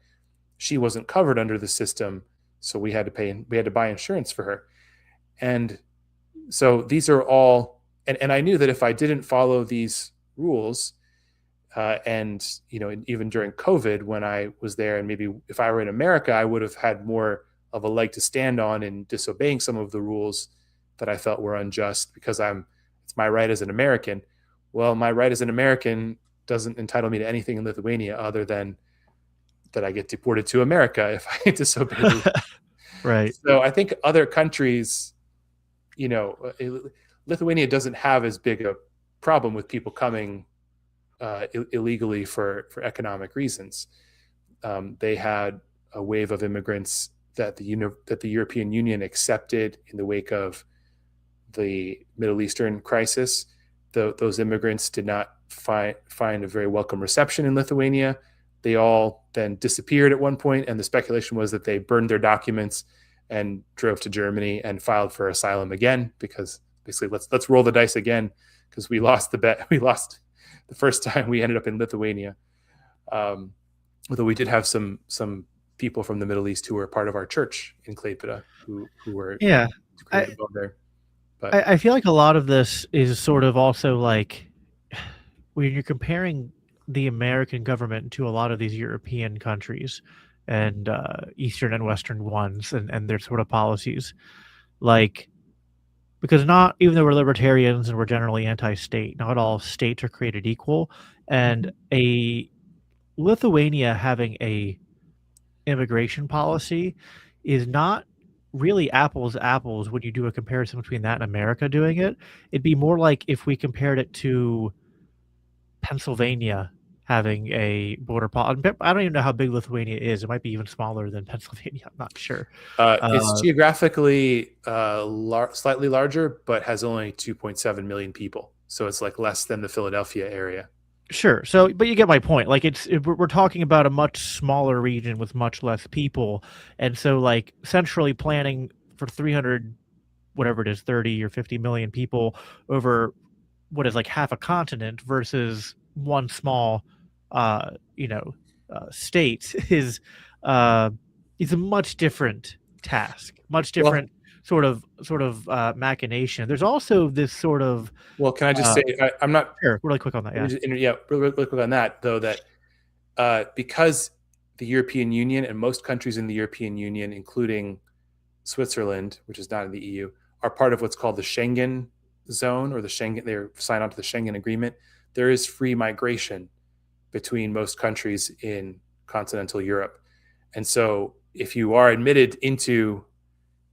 she wasn't covered under the system, so we had to buy insurance for her. And so these are all, and I knew that if I didn't follow these rules, and even during COVID when I was there, and maybe if I were in America, I would have had more of a leg to stand on in disobeying some of the rules that I felt were unjust because it's my right as an American. Well, my right as an American doesn't entitle me to anything in Lithuania other than that I get deported to America if I disobey the rules. Right. So I think other countries, Lithuania doesn't have as big a problem with people coming illegally for economic reasons. They had a wave of immigrants that the European Union accepted in the wake of the Middle Eastern crisis. Those immigrants did not find a very welcome reception in Lithuania. They all then disappeared at one point, and the speculation was that they burned their documents and drove to Germany and filed for asylum again, because basically let's roll the dice again, because we lost the bet. We lost the first time. We ended up in Lithuania, although we did have some people from the Middle East who were part of our church in Klaipėda who were there. But I feel like a lot of this is sort of also like when you're comparing the American government to a lot of these European countries and Eastern and Western ones and their sort of policies, like, because not, even though we're libertarians and we're generally anti-state, not all states are created equal. And Lithuania having a immigration policy is not really apples to apples when you do a comparison between that and America doing it. It'd be more like if we compared it to Pennsylvania having a border policy. I don't even know how big Lithuania is. It might be even smaller than Pennsylvania. I'm not sure. It's geographically slightly larger, but has only 2.7 million people. So it's like less than the Philadelphia area. Sure. So, but you get my point. Like, we're talking about a much smaller region with much less people. And so, like, centrally planning for 300, whatever it is, 30 or 50 million people over what is like half a continent versus one small, state is a much different task, much different sort of machination. There's also this sort of. Well, can I just say, I'm not sure, really quick on that. Really quick on that, though, that because the European Union and most countries in the European Union, including Switzerland, which is not in the EU, are part of what's called the Schengen zone, or they're signed on to the Schengen agreement. There is free migration between most countries in continental Europe. And so if you are admitted into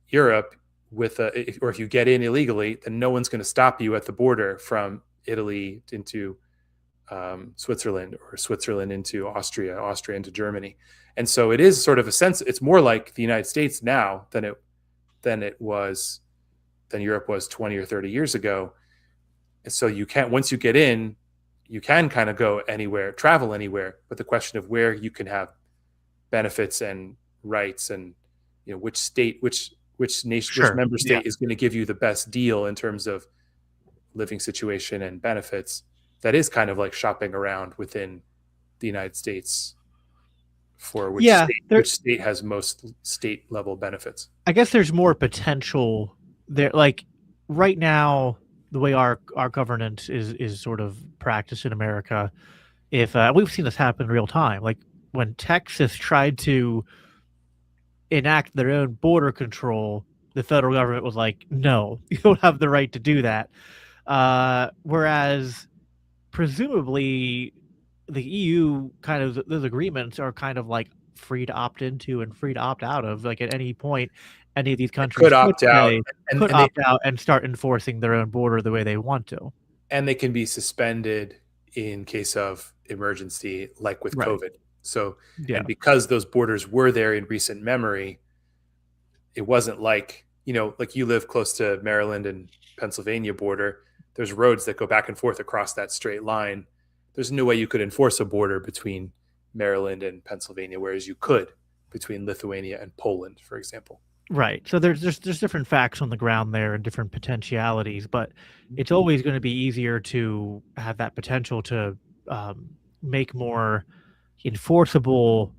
Europe or if you get in illegally, then no one's going to stop you at the border from Italy into Switzerland, or Switzerland into Austria into Germany. And so it is sort of a sense, it's more like the United States now than Europe was 20 or 30 years ago. And so once you get in, you can kind of go anywhere, travel anywhere, but the question of where you can have benefits and rights and which nation, which Sure. member Yeah. state is going to give you the best deal in terms of living situation and benefits. That is kind of like shopping around within the United States for Yeah. which state has most state level benefits. I guess there's more potential there. Like right now, the way our governance is sort of practiced in America, if we've seen this happen in real time, like when Texas tried to enact their own border control, the federal government was like, "No, you don't have the right to do that." Whereas presumably the EU kind of those agreements are kind of like free to opt into and free to opt out of. Like at any point, any of these They countries could opt out, could and they opt out and start enforcing their own border the way they want to. and they can be suspended in case of emergency, like with Right. COVID. So, Yeah. and because those borders were there in recent memory, it wasn't like, like you live close to Maryland and Pennsylvania border. There's roads that go back and forth across that straight line. There's no way you could enforce a border between Maryland and Pennsylvania, whereas you could between Lithuania and Poland, for example. Right. So there's different facts on the ground there and different potentialities, but it's always going to be easier to have that potential to make more enforceable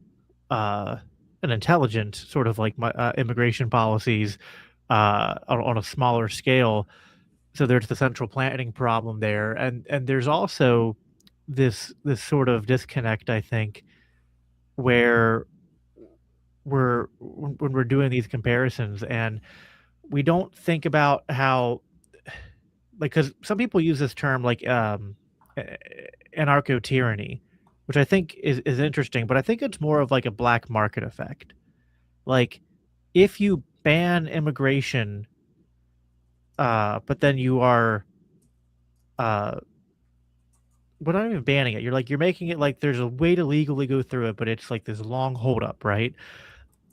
and intelligent sort of like immigration policies on a smaller scale. So there's the central planning problem there, and there's also this sort of disconnect, I think, where when we're doing these comparisons and we don't think about how, like, because some people use this term like anarcho tyranny, which I think is interesting, but I think it's more of like a black market effect. Like if you ban immigration, but then you are but not even banning it. You're making it like there's a way to legally go through it, but it's like this long holdup, right?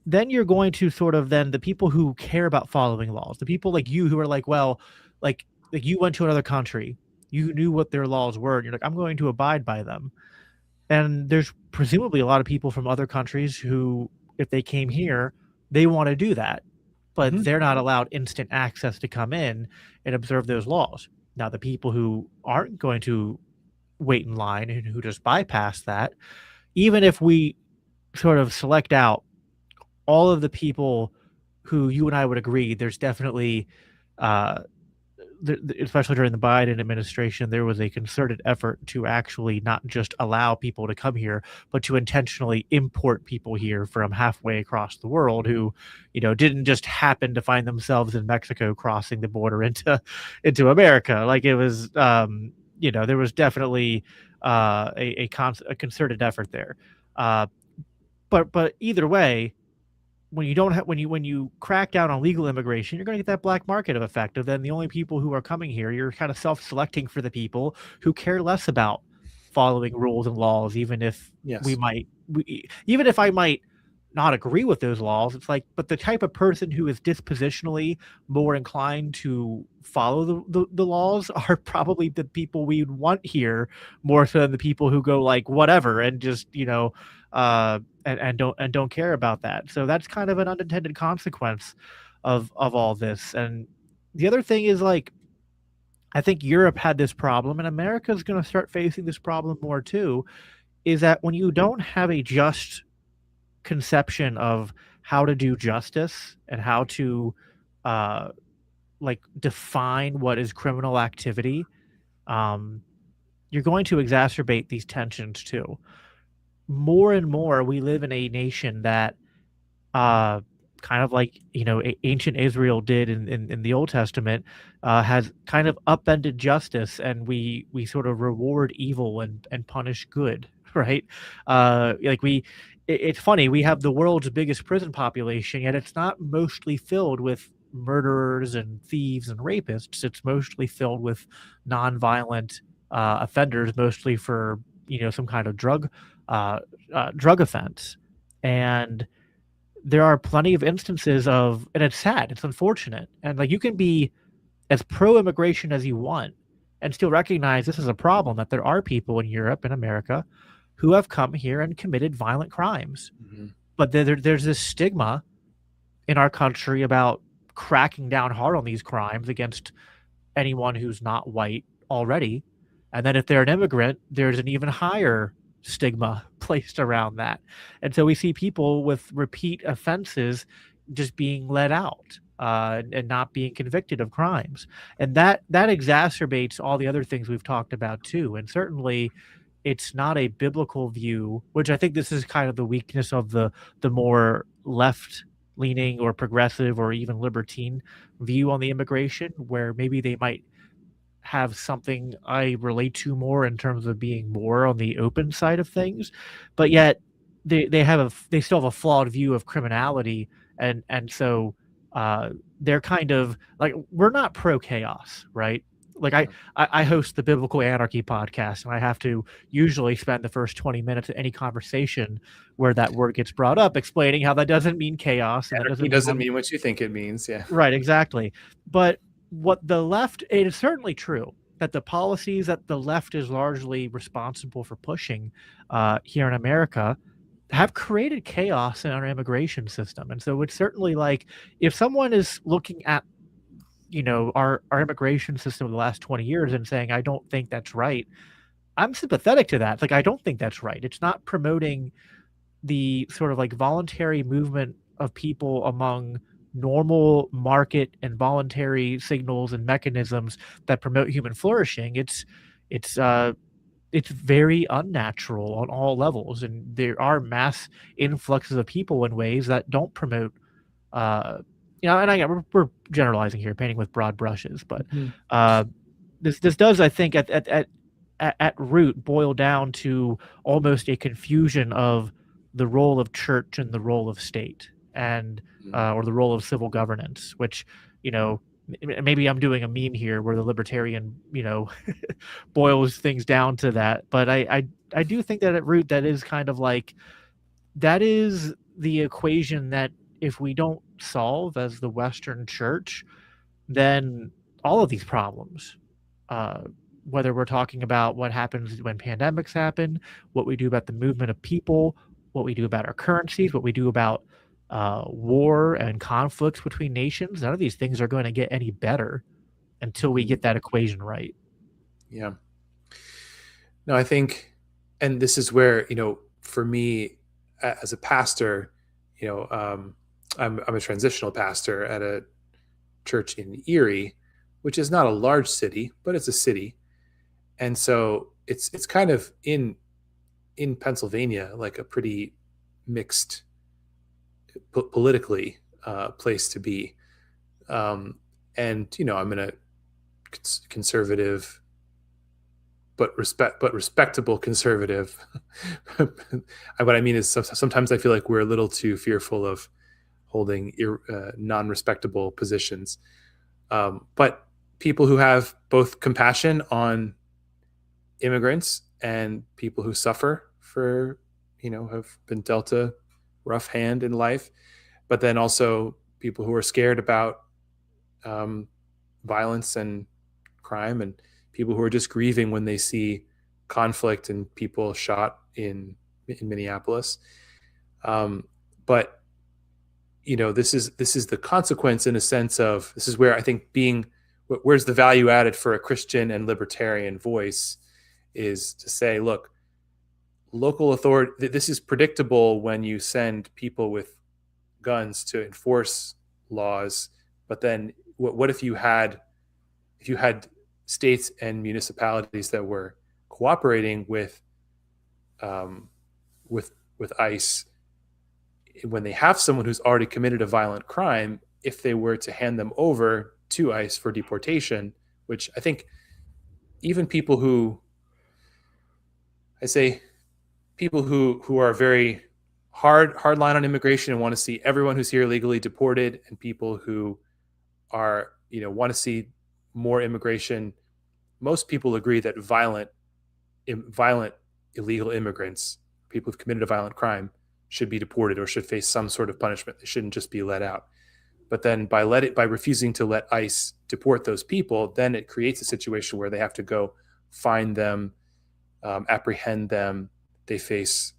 Then you're going to sort of then the people who care about following laws, the people like you who are like, well, like you went to another country, you knew what their laws were, and you're like, I'm going to abide by them. And there's presumably a lot of people from other countries who, if they came here, they want to do that, but they're not allowed instant access to come in and observe those laws. Now, the people who aren't going to wait in line and who just bypass that, even if we sort of select out all of the people who you and I would agree, there's definitely, especially during the Biden administration, there was a concerted effort to actually not just allow people to come here, but to intentionally import people here from halfway across the world who, didn't just happen to find themselves in Mexico crossing the border into America. Like it was, there was definitely a concerted effort there. But either way, when you don't have when you crack down on legal immigration, you're going to get that black market of effect. Of then the only people who are coming here, you're kind of self-selecting for the people who care less about following rules and laws, even if Yes. even if I might not agree with those laws. It's like, but the type of person who is dispositionally more inclined to follow the laws are probably the people we'd want here more so than the people who go like whatever and just and don't care about that. So that's kind of an unintended consequence of all this. And the other thing is like I think Europe had this problem and America's going to start facing this problem more too, is that when you don't have a just conception of how to do justice and how to like define what is criminal activity, you're going to exacerbate these tensions too. More and more we live in a nation that kind of like ancient Israel did in the Old Testament, has kind of upended justice, and we sort of reward evil and punish good, right? It's funny, we have the world's biggest prison population, yet it's not mostly filled with murderers and thieves and rapists. It's mostly filled with nonviolent offenders, mostly for some kind of drug offense. And there are plenty of instances of, and it's sad, it's unfortunate, and like you can be as pro-immigration as you want and still recognize this is a problem, that there are people in Europe and America who have come here and committed violent crimes. But there's this stigma in our country about cracking down hard on these crimes against anyone who's not white already. And then if they're an immigrant, there's an even higher stigma placed around that. And so we see people with repeat offenses just being let out and not being convicted of crimes. And that exacerbates all the other things we've talked about too. And certainly it's not a biblical view, which I think this is kind of the weakness of the more left leaning or progressive or even libertine view on the immigration, where maybe they might have something I relate to more in terms of being more on the open side of things, but yet they still have a flawed view of criminality, and so they're kind of like, we're not pro chaos, right? Like I host the Biblical Anarchy podcast, and I have to usually spend the first 20 minutes of any conversation where that word gets brought up explaining how that doesn't mean chaos, and that Anarchy doesn't doesn't mean mean what you think it means. Yeah. right, exactly. But what the left, it is certainly true that the policies that the left is largely responsible for pushing here in America have created chaos in our immigration system. And so it's certainly like, if someone is looking at, our immigration system of the last 20 years and saying, I don't think that's right, I'm sympathetic to that. It's like, I don't think that's right. It's not promoting the sort of like voluntary movement of people among normal market and voluntary signals and mechanisms that promote human flourishing. It's it's very unnatural on all levels, and there are mass influxes of people in ways that don't promote and I we're generalizing here, painting with broad brushes, but Mhm. this does, I think, at root boil down to almost a confusion of the role of church and the role of state, and or the role of civil governance, which, maybe I'm doing a meme here where the libertarian, boils things down to that. But I do think that at root, that is kind of like, that is the equation that if we don't solve as the Western church, then all of these problems, uh, whether we're talking about what happens when pandemics happen, what we do about the movement of people, what we do about our currencies, what we do about war and conflicts between nations, none of these things are going to get any better until we get that equation right. Yeah. No, I think, and this is where, for me as a pastor, I'm a transitional pastor at a church in Erie, which is not a large city, but it's a city. And so it's kind of in Pennsylvania, like a pretty mixed politically place to be. And I'm in a conservative but respectable conservative. What I mean is, sometimes I feel like we're a little too fearful of holding non-respectable positions. But people who have both compassion on immigrants and people who suffer for, have been dealt a rough hand in life, but then also people who are scared about violence and crime, and people who are just grieving when they see conflict and people shot in Minneapolis. But this is the consequence, in a sense of, this is where I think where's the value added for a Christian and libertarian voice, is to say, look, local authority, this is predictable when you send people with guns to enforce laws, but then what if you had states and municipalities that were cooperating with ICE when they have someone who's already committed a violent crime, if they were to hand them over to ICE for deportation, which I think even people who are very hard line on immigration and want to see everyone who's here legally deported, and people who are, want to see more immigration, most people agree that violent illegal immigrants, people who've committed a violent crime, should be deported or should face some sort of punishment. They shouldn't just be let out. But then by refusing to let ICE deport those people, then it creates a situation where they have to go find them, apprehend them. They face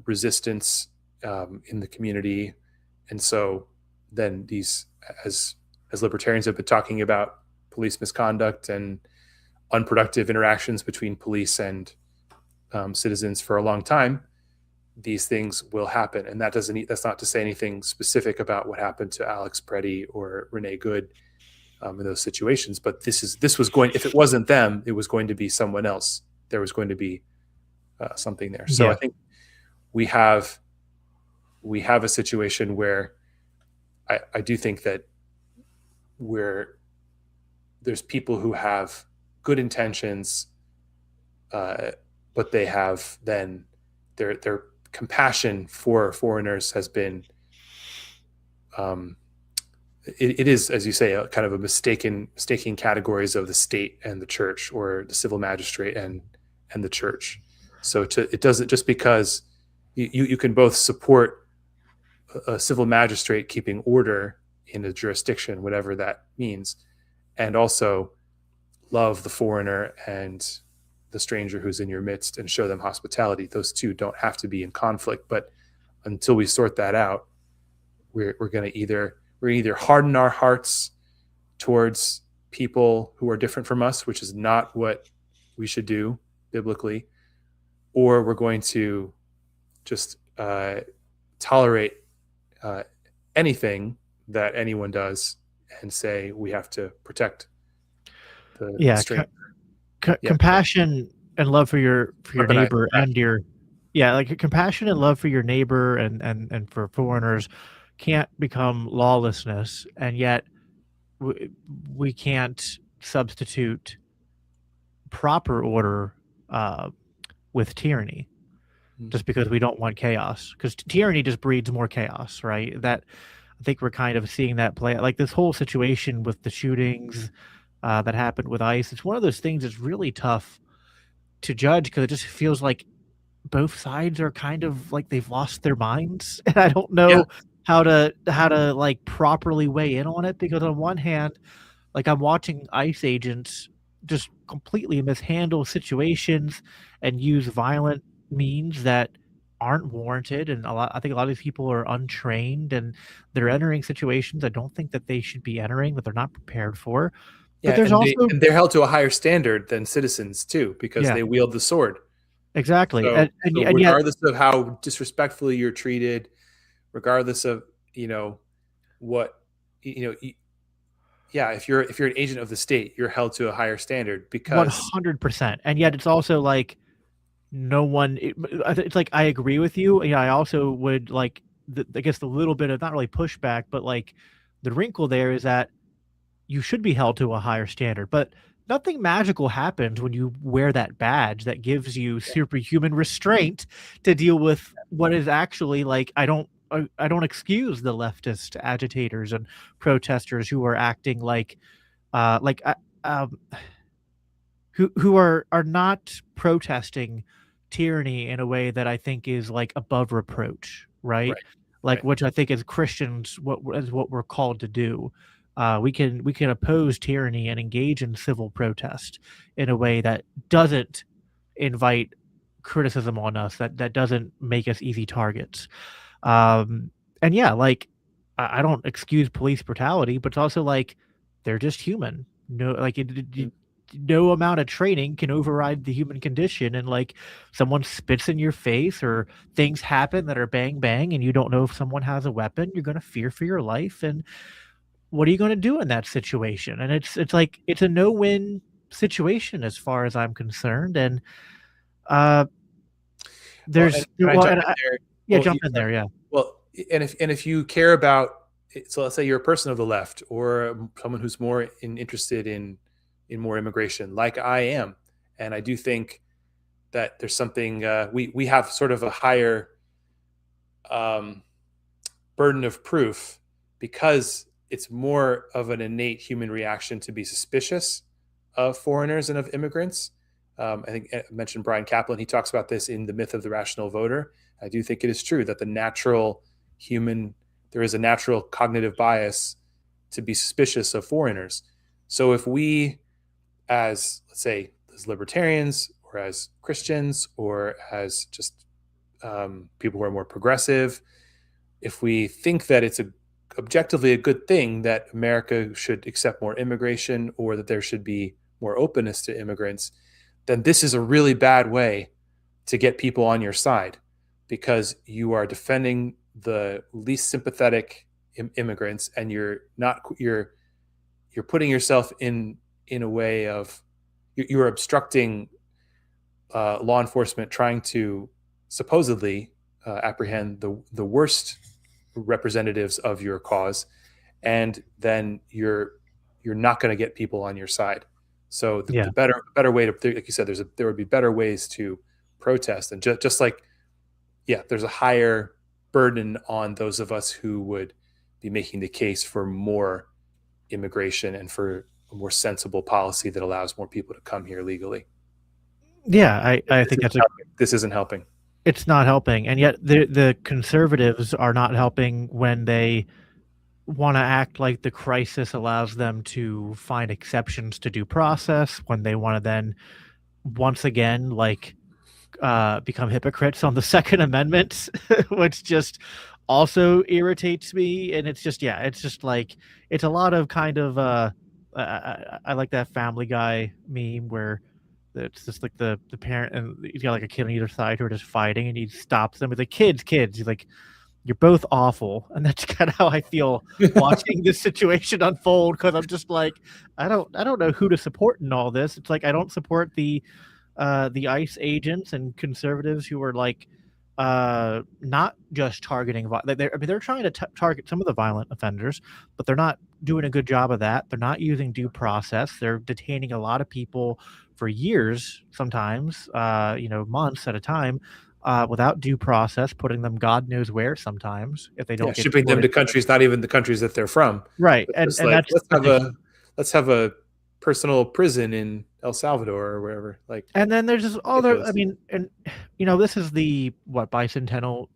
resistance in the community. And so then these, as libertarians have been talking about police misconduct and unproductive interactions between police and citizens for a long time, these things will happen. And that's not to say anything specific about what happened to Alex Preddy or Renee Good in those situations. But this was going, if it wasn't them, it was going to be someone else. There was going to be something there. So I think we have a situation where I do think that there's people who have good intentions, but they have then their compassion for foreigners has been, it is, as you say, a kind of a mistaking categories of the state and the church, or the civil magistrate and the church. So it doesn't, just because you can both support a civil magistrate keeping order in a jurisdiction, whatever that means, and also love the foreigner and the stranger who's in your midst and show them hospitality. Those two don't have to be in conflict. But until we sort that out, we're going to either harden our hearts towards people who are different from us, which is not what we should do biblically, or we're going to just tolerate anything that anyone does and say we have to protect the stranger. Compassion and love for your neighbor and your compassion and love for your neighbor and for foreigners can't become lawlessness, and yet we can't substitute proper order with tyranny just because we don't want chaos, because tyranny just breeds more chaos, right? That I think we're kind of seeing that play, like this whole situation with the shootings that happened with ICE. It's one of those things that's really tough to judge, because it just feels like both sides are kind of like they've lost their minds, and I don't know how to like properly weigh in on it, because on one hand, like I'm watching ICE agents just completely mishandle situations and use violent means that aren't warranted, and I think a lot of these people are untrained, and they're entering situations I don't think that they should be entering, that they're not prepared for. But there's also they're held to a higher standard than citizens too, because they wield the sword. Exactly. So regardless of how disrespectfully you're treated, regardless of what if you're an agent of the state, you're held to a higher standard, because 100%. And yet it's also like no one. It's like I agree with you. Yeah, I also would like. I guess the little bit of not really pushback, but like the wrinkle there is that you should be held to a higher standard, but nothing magical happens when you wear that badge that gives you superhuman restraint to deal with what is actually like. I don't excuse the leftist agitators and protesters who are acting who are not protesting tyranny in a way that I think is like above reproach, right? Which I think as Christians, what we're called to do. We can oppose tyranny and engage in civil protest in a way that doesn't invite criticism on us, that doesn't make us easy targets. And like I don't excuse police brutality, but it's also like they're just human. No amount of training can override the human condition, and like someone spits in your face or things happen that are bang bang and you don't know if someone has a weapon, you're going to fear for your life. And what are you going to do in that situation? And it's like it's a no-win situation as far as I'm concerned. And there's jump in there. Yeah. Well, and if you care about, so let's say you're a person of the left, or someone who's more interested in more immigration, like I am, and I do think that there's something we have sort of a higher burden of proof, because it's more of an innate human reaction to be suspicious of foreigners and of immigrants. I think I mentioned Brian Kaplan. He talks about this in The Myth of the Rational Voter. I do think it is true that there is a natural cognitive bias to be suspicious of foreigners. So if we, let's say, as libertarians, or as Christians, or as just people who are more progressive, if we think that it's objectively a good thing that America should accept more immigration or that there should be more openness to immigrants, then this is a really bad way to get people on your side, because you are defending the least sympathetic immigrants, and you're putting yourself in a way of you're obstructing law enforcement trying to supposedly apprehend the worst representatives of your cause, and then you're not going to get people on your side. So the better way to, like you said, there would be better ways to protest, and just like, yeah, there's a higher burden on those of us who would be making the case for more immigration and for a more sensible policy that allows more people to come here legally. Yeah, I think this isn't helping. It's not helping, and yet the conservatives are not helping when they want to act like the crisis allows them to find exceptions to due process, when they want to then once again become hypocrites on the Second Amendment, which just also irritates me. And it's just it's a lot of kind of I like that Family Guy meme where it's just like the parent, and he's got like a kid on either side who are just fighting, and he stops them with like, kids. He's like, you're both awful. And that's kind of how I feel watching this situation unfold, because I'm just like, I don't know who to support in all this. It's like, I don't support the ICE agents and conservatives who are like not just targeting. They're trying to target some of the violent offenders, but they're not doing a good job of that. They're not using due process. They're detaining a lot of people for years, sometimes months at a time, without due process, putting them God knows where. Sometimes if they don't shipping them to countries, not even the countries that they're from. Right, and like, let's have a personal prison in El Salvador or wherever. Like, and then there's just I mean, and this is the bicentennial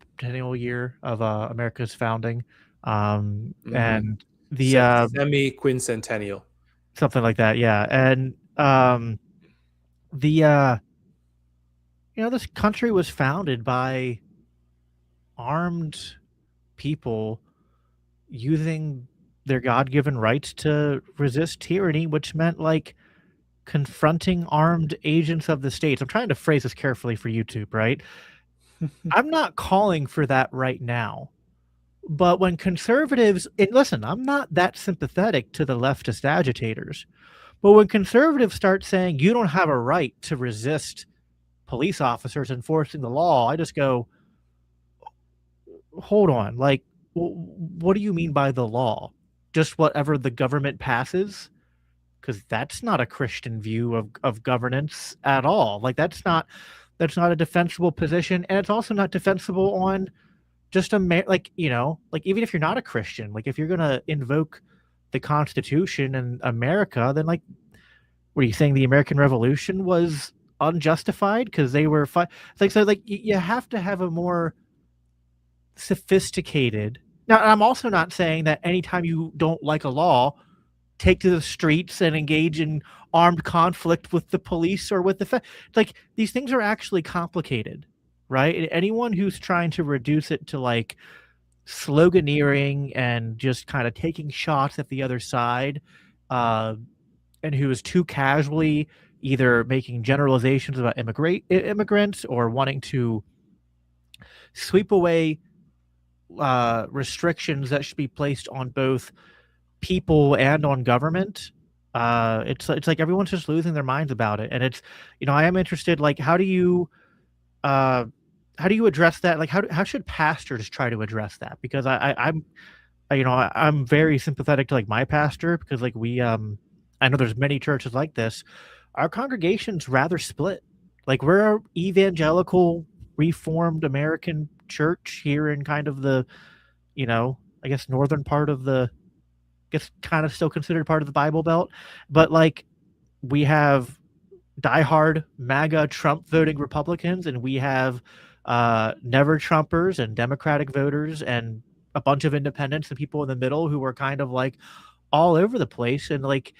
year of America's founding, and the semi-quincentennial, something like that, yeah. And this country was founded by armed people using their God-given rights to resist tyranny, which meant like confronting armed agents of the states. I'm trying to phrase this carefully for YouTube, right? I'm not calling for that right now. But when conservatives, and listen, I'm not that sympathetic to the leftist agitators, but when conservatives start saying you don't have a right to resist police officers enforcing the law, I just go, hold on, like, what do you mean by the law? Just whatever the government passes? Because that's not a Christian view of governance at all. Like, that's not a defensible position, and it's also not defensible on just even if you're not a Christian, like if you're gonna invoke the Constitution and America, then like, what are you saying? The American Revolution was unjustified because they were you have to have a more sophisticated. Now, I'm also not saying that anytime you don't like a law, take to the streets and engage in armed conflict with the police or with the like, these things are actually complicated, right? And anyone who's trying to reduce it to like sloganeering and just kind of taking shots at the other side, and who is too casually either making generalizations about immigrants or wanting to sweep away restrictions that should be placed on both people and on government. It's like everyone's just losing their minds about it. And it's, I am interested, like, how do you address that? Like, how should pastors try to address that? Because I'm very sympathetic to like my pastor, because like I know there's many churches like this. Our congregation's rather split. Like, we're an evangelical Reformed American church here in kind of the, I guess northern part of the, kind of still considered part of the Bible Belt, but like, we have diehard MAGA Trump voting Republicans, and we have never Trumpers and Democratic voters and a bunch of independents and people in the middle who are kind of like all over the place. And like,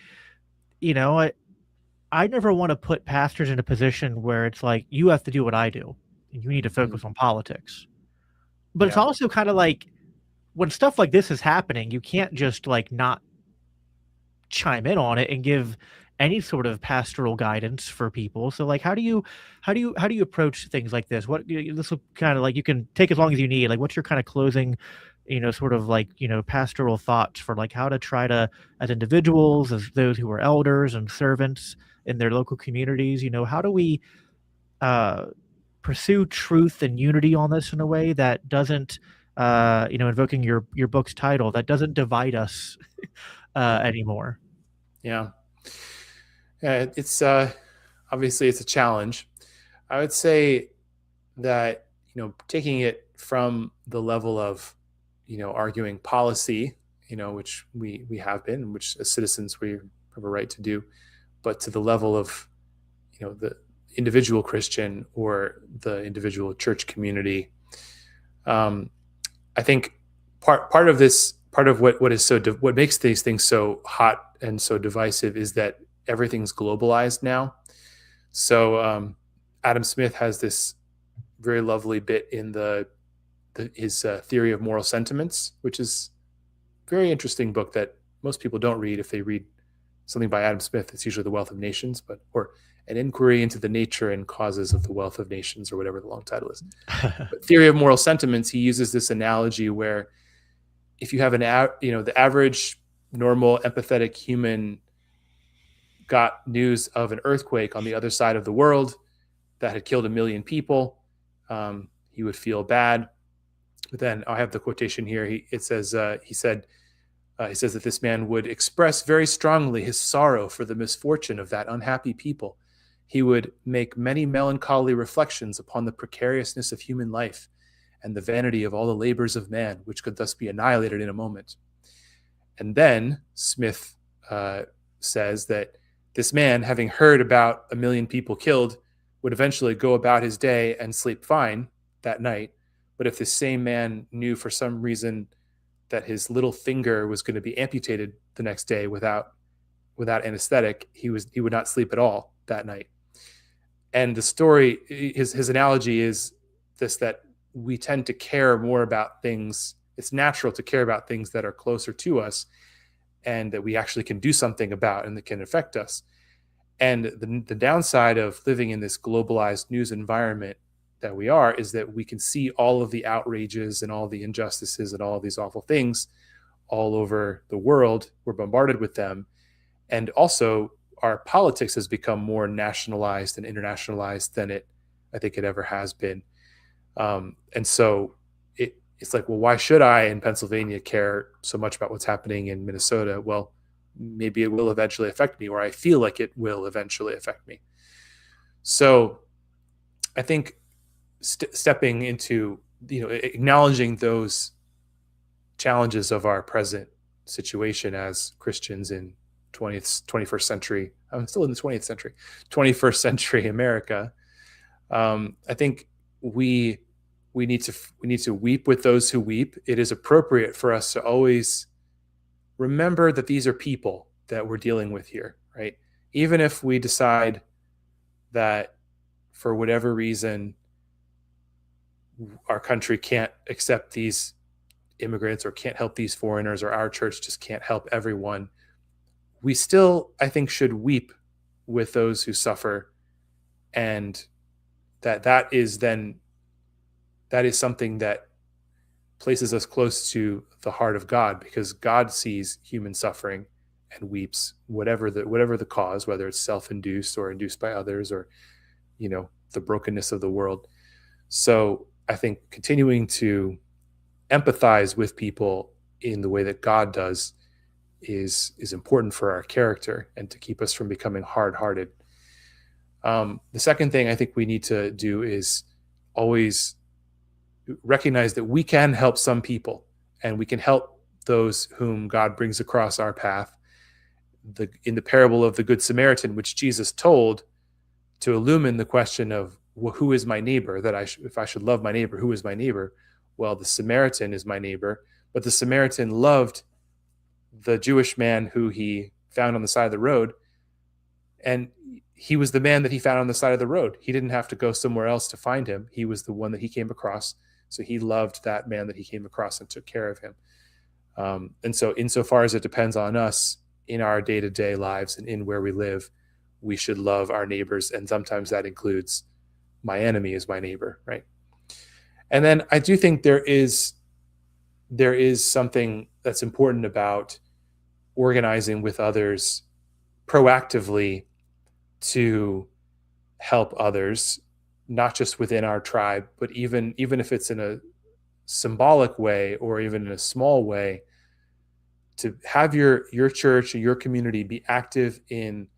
I never want to put pastors in a position where it's like, you have to do what I do and you need to focus on politics. But it's also kind of like, when stuff like this is happening, you can't just like not chime in on it and give any sort of pastoral guidance for people. So like how do you approach things like this? What this will kind of like, you can take as long as you need. Like what's your kind of closing, sort of like, pastoral thoughts for like how to try to, as individuals, as those who are elders and servants in their local communities, how do we uh pursue truth and unity on this in a way that doesn't invoking your book's title, that doesn't divide us anymore? Yeah. Yeah, it's obviously it's a challenge. I would say that, taking it from the level of, arguing policy, which we have been, which as citizens we have a right to do, but to the level of, the individual Christian or the individual church community. I think part of what is what makes these things so hot and so divisive is that everything's globalized now. So Adam Smith has this very lovely bit in his Theory of Moral Sentiments, which is a very interesting book that most people don't read. If they read something by Adam Smith, it's usually The Wealth of Nations, or An Inquiry into the Nature and Causes of the Wealth of Nations, or whatever the long title is. But Theory of Moral Sentiments, he uses this analogy where if you have the average, normal, empathetic human got news of an earthquake on the other side of the world that had killed 1 million people, he would feel bad. But then I have the quotation here. He says that this man would express very strongly his sorrow for the misfortune of that unhappy people. He would make many melancholy reflections upon the precariousness of human life and the vanity of all the labors of man, which could thus be annihilated in a moment. And then Smith says that this man, having heard about 1 million people killed, would eventually go about his day and sleep fine that night. But if this same man knew for some reason that his little finger was going to be amputated the next day without anesthetic, he would not sleep at all that night. And the story, his analogy is this, that we tend to care more about things. It's natural to care about things that are closer to us and that we actually can do something about and that can affect us. And the downside of living in this globalized news environment that we are is that we can see all of the outrages and all the injustices and all of these awful things all over the world. We're bombarded with them. And also our politics has become more nationalized and internationalized than I think it ever has been. And so it's like, well, why should I in Pennsylvania care so much about what's happening in Minnesota? Well, maybe it will eventually affect me, or I feel like it will eventually affect me. So I think stepping into, acknowledging those challenges of our present situation as Christians in 21st century, I'm still in the 20th century, 21st century America. I think we need to weep with those who weep. It is appropriate for us to always remember that these are people that we're dealing with here, right? Even if we decide that for whatever reason our country can't accept these immigrants or can't help these foreigners, or our church just can't help everyone, we still, I think, should weep with those who suffer, and that is something that places us close to the heart of God, because God sees human suffering and weeps, whatever the cause, whether it's self-induced or induced by others, or the brokenness of the world. So I think continuing to empathize with people in the way that God does is important for our character and to keep us from becoming hard-hearted. The second thing I think we need to do is always recognize that we can help some people, and we can help those whom God brings across our path. In the parable of the Good Samaritan, which Jesus told to illumine the question of, well, who is my neighbor? If I should love my neighbor, who is my neighbor? Well, the Samaritan is my neighbor, but the Samaritan loved the Jewish man who he found on the side of the road, and he was the man that he found on the side of the road. He didn't have to go somewhere else to find him. He was the one that he came across So he loved that man that he came across and took care of him. And so insofar as it depends on us in our day-to-day lives and in where we live, we should love our neighbors. And sometimes that includes my enemy is my neighbor, right? And then I do think there is something that's important about organizing with others proactively to help others, not just within our tribe, but even if it's in a symbolic way or even in a small way, to have your church or your community be active in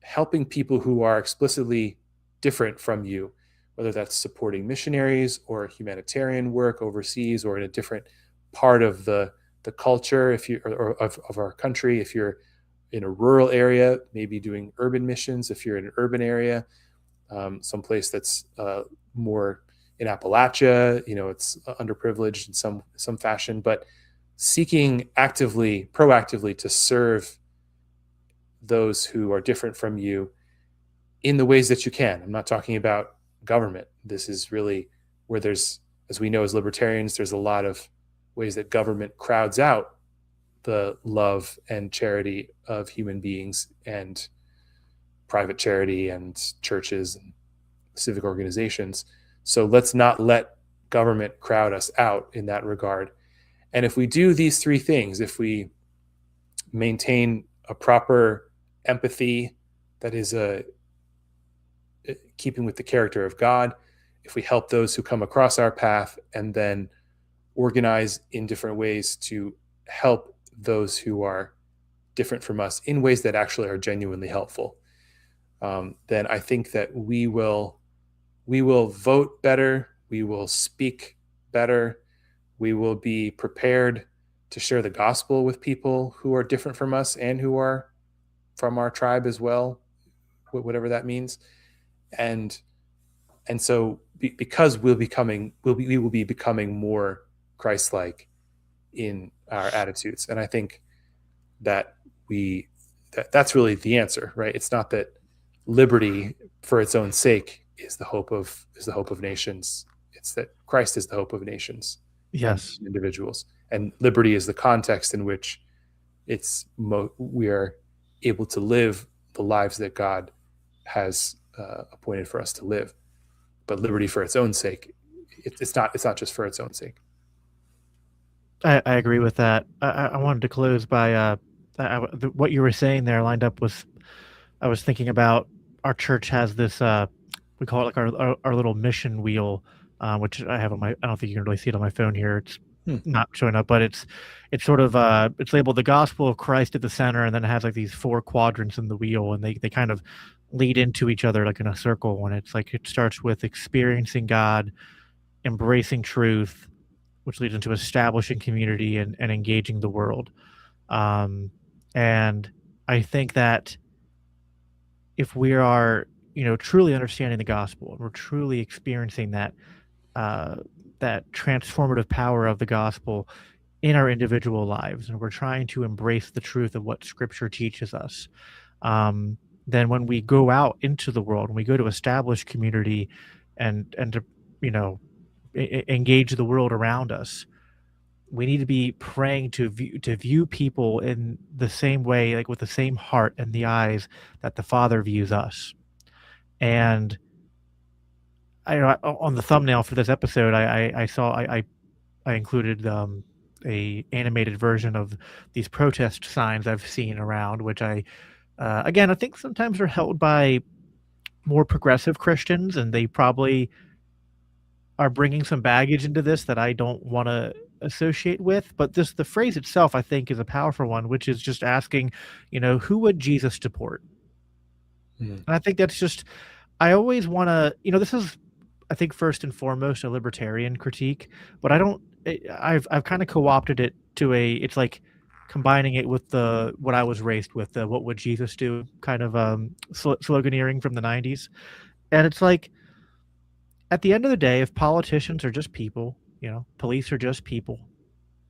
helping people who are explicitly different from you, whether that's supporting missionaries or humanitarian work overseas or in a different part of the culture, if you or of our country. If you're in a rural area, maybe doing urban missions. If you're in an urban area, someplace that's more in Appalachia, it's underprivileged in some fashion, but seeking proactively to serve those who are different from you in the ways that you can. I'm not talking about government. This is really where there's, as we know as libertarians, there's a lot of ways that government crowds out the love and charity of human beings and private charity and churches and civic organizations. So let's not let government crowd us out in that regard. And if we do these three things, if we maintain a proper empathy that is keeping with the character of God, if we help those who come across our path, and then organize in different ways to help those who are different from us in ways that actually are genuinely helpful, then I think that we will vote better, we will speak better, we will be prepared to share the gospel with people who are different from us and who are from our tribe as well, whatever that means. And so because we will be becoming more Christ-like in our attitudes. And I think that that's really the answer, right? It's not that liberty for its own sake is the hope of nations. It's that Christ is the hope of nations. Yes. And individuals. And liberty is the context in which we are able to live the lives that God has appointed for us to live. But liberty for its own sake, it's not just for its own sake. I agree with that. I wanted to close by what you were saying there lined up with, I was thinking about our church has this, we call it like our little mission wheel, which I have on I don't think you can really see it on my phone here. It's not showing up, but it's sort of, it's labeled the gospel of Christ at the center. And then it has like these 4 quadrants in the wheel, and they kind of lead into each other like in a circle. And it's like, it starts with experiencing God, embracing truth, which leads into establishing community and engaging the world. And I think that if we are, truly understanding the gospel, and we're truly experiencing that transformative power of the gospel in our individual lives, and we're trying to embrace the truth of what Scripture teaches us, then when we go out into the world and we go to establish community and to, engage the world around us, we need to be praying to view people in the same way, like with the same heart and the eyes that the Father views us. And on the thumbnail for this episode, I included a animated version of these protest signs I've seen around, which I think sometimes are held by more progressive Christians, and they probably are bringing some baggage into this that I don't want to associate with. But the phrase itself, I think, is a powerful one, which is just asking, who would Jesus deport? And I think that's just, I always want to, this is, I think, first and foremost a libertarian critique, but I've kind of co-opted it to it's like combining it with what I was raised with, what would Jesus do kind of sloganeering from the 90s. And it's like, at the end of the day, if politicians are just people, police are just people,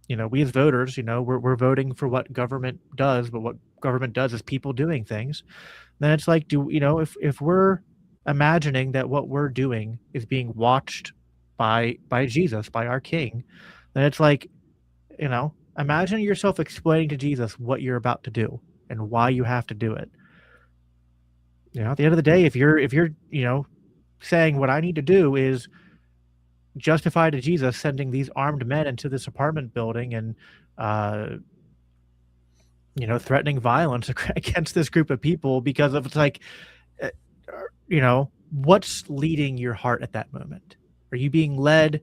we as voters, we're voting for what government does, but what government does is people doing things. Then it's like, if we're imagining that what we're doing is being watched by Jesus, by our King, then it's like, imagine yourself explaining to Jesus what you're about to do and why you have to do it. At the end of the day, if you're saying what I need to do is justify to Jesus sending these armed men into this apartment building and threatening violence against this group of people because of, it's like, what's leading your heart at that moment? Are you being led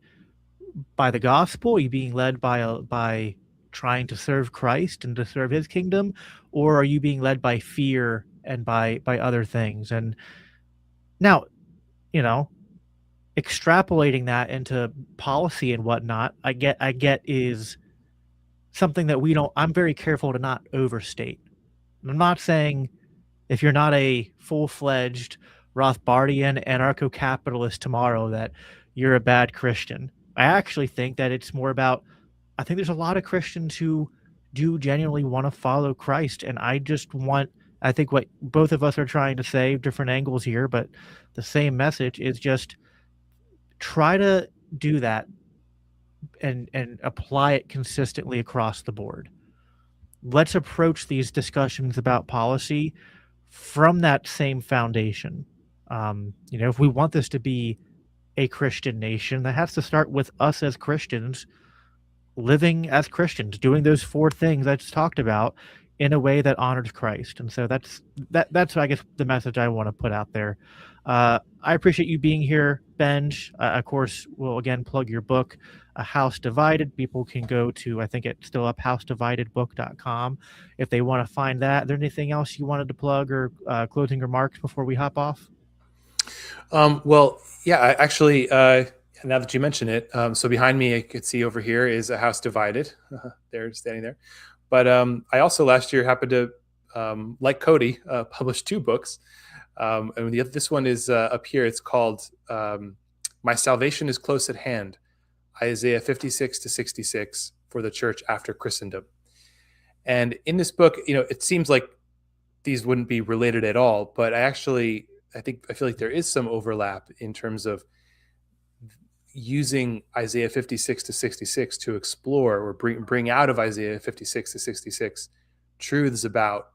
by the gospel? Are you being led by trying to serve Christ and to serve his kingdom? Or are you being led by fear and by other things? And now, extrapolating that into policy and whatnot, I get is something that I'm very careful to not overstate. I'm not saying if you're not a full-fledged Rothbardian anarcho-capitalist tomorrow that you're a bad Christian. I actually think that it's more about, I think there's a lot of Christians who do genuinely want to follow Christ, and I think what both of us are trying to say, different angles here, but the same message is just try to do that and apply it consistently across the board. Let's approach these discussions about policy from that same foundation. If we want this to be a Christian nation, that has to start with us as Christians living as Christians, doing those 4 things I just talked about in a way that honors Christ. And so that's I guess the message I want to put out there. I appreciate you being here, Benj. Of course, we'll again plug your book, A House Divided. People can go to, I think it's still up, housedividedbook.com if they want to find that. Is there anything else you wanted to plug or closing remarks before we hop off? Well, yeah, I actually, now that you mention it, so behind me, I could see over here is A House Divided. They're standing there. But I also last year happened to, like Cody, publish 2 books. And this one is up here. It's called My Salvation is Close at Hand, Isaiah 56 to 66 for the Church After Christendom. And in this book, it seems like these wouldn't be related at all, but I feel like there is some overlap in terms of using Isaiah 56 to 66 to explore or bring out of Isaiah 56 to 66 truths about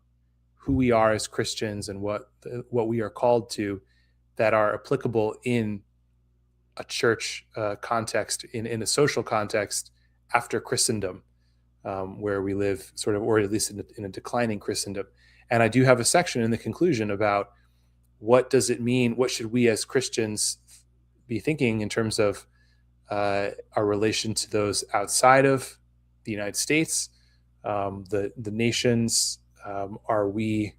who we are as Christians and what we are called to that are applicable in a church context, in a social context after Christendom, where we live sort of, or at least in a declining Christendom. And I do have a section in the conclusion about what does it mean, what should we as Christians be thinking in terms of our relation to those outside of the United States, the nations. Are we?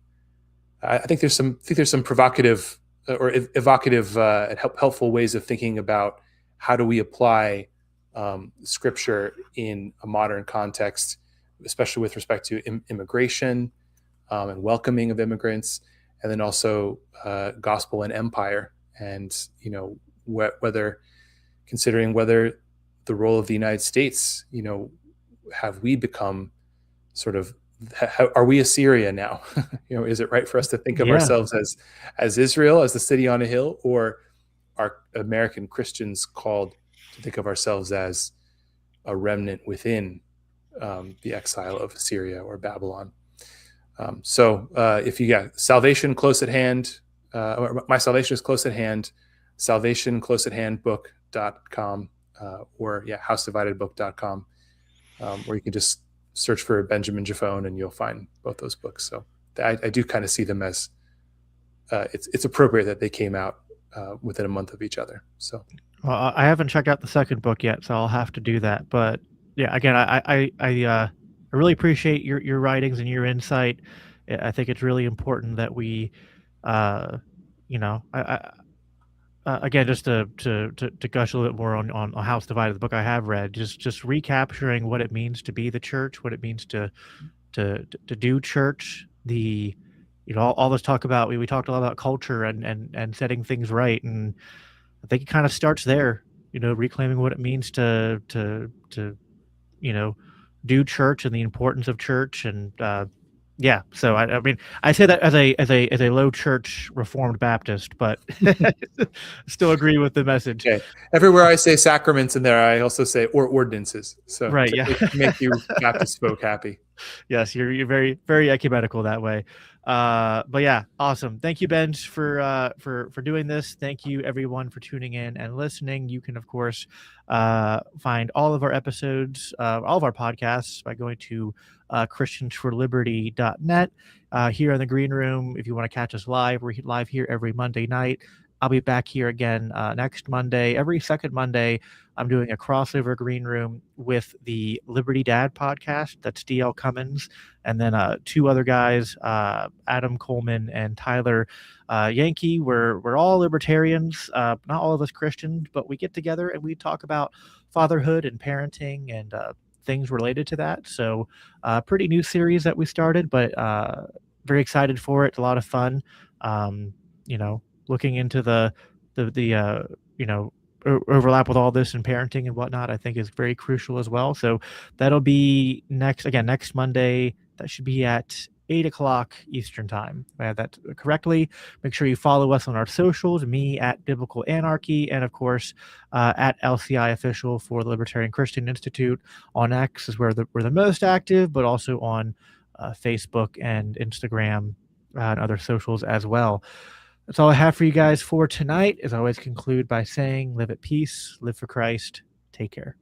I think there's some provocative or evocative and helpful ways of thinking about how do we apply Scripture in a modern context, especially with respect to immigration and welcoming of immigrants, and then also gospel and empire, and whether the role of the United States, have we become sort of, are we Assyria now? Is it right for us to think of ourselves as Israel, as the city on a hill, or are American Christians called to think of ourselves as a remnant within the exile of Assyria or Babylon? So if you got salvation close at hand, My Salvation is Close at Hand, salvationcloseathandbook.com, or housedividedbook.com, where you can just search for Benjamin Giffone and you'll find both those books. So I do kind of see them as it's appropriate that they came out within a month of each other. So I haven't checked out the second book yet, so I'll have to do that. But yeah, again, I really appreciate your writings and your insight. I think it's really important that we, again, just to gush a little bit more on A House Divided, the book I have read, just recapturing what it means to be the church, what it means to do church. All this talk about, we talked a lot about culture and setting things right, and I think it kind of starts there. Reclaiming what it means to do church and the importance of church, and Yeah, so I mean, I say that as a low church Reformed Baptist, but still agree with the message. Okay. Everywhere I say sacraments in there, I also say or ordinances. So Right, to yeah. make you Baptist folk happy. Yes, you're very very ecumenical that way. But yeah, awesome. Thank you, Benj, for doing this. Thank you everyone for tuning in and listening. You can of course find all of our episodes, all of our podcasts by going to christiansforliberty.net. Here in the green room, if you want to catch us live, we're live here every Monday night. I'll be back here again next Monday. Every second Monday, I'm doing a crossover green room with the Liberty Dad podcast. That's DL Cummins. And then two other guys, Adam Coleman and Tyler Yankee. We're all libertarians, not all of us Christians, but we get together and we talk about fatherhood and parenting and things related to that. So pretty new series that we started, but very excited for it. A lot of fun. Looking into the overlap with all this and parenting and whatnot, I think is very crucial as well. So that'll be next Monday. That should be at 8 o'clock Eastern time. If I have that correctly. Make sure you follow us on our socials, me at Biblical Anarchy, and of course at LCI Official for the Libertarian Christian Institute. On X is where we're the most active, but also on Facebook and Instagram and other socials as well. That's all I have for you guys for tonight. As I always conclude by saying, live at peace, live for Christ, take care.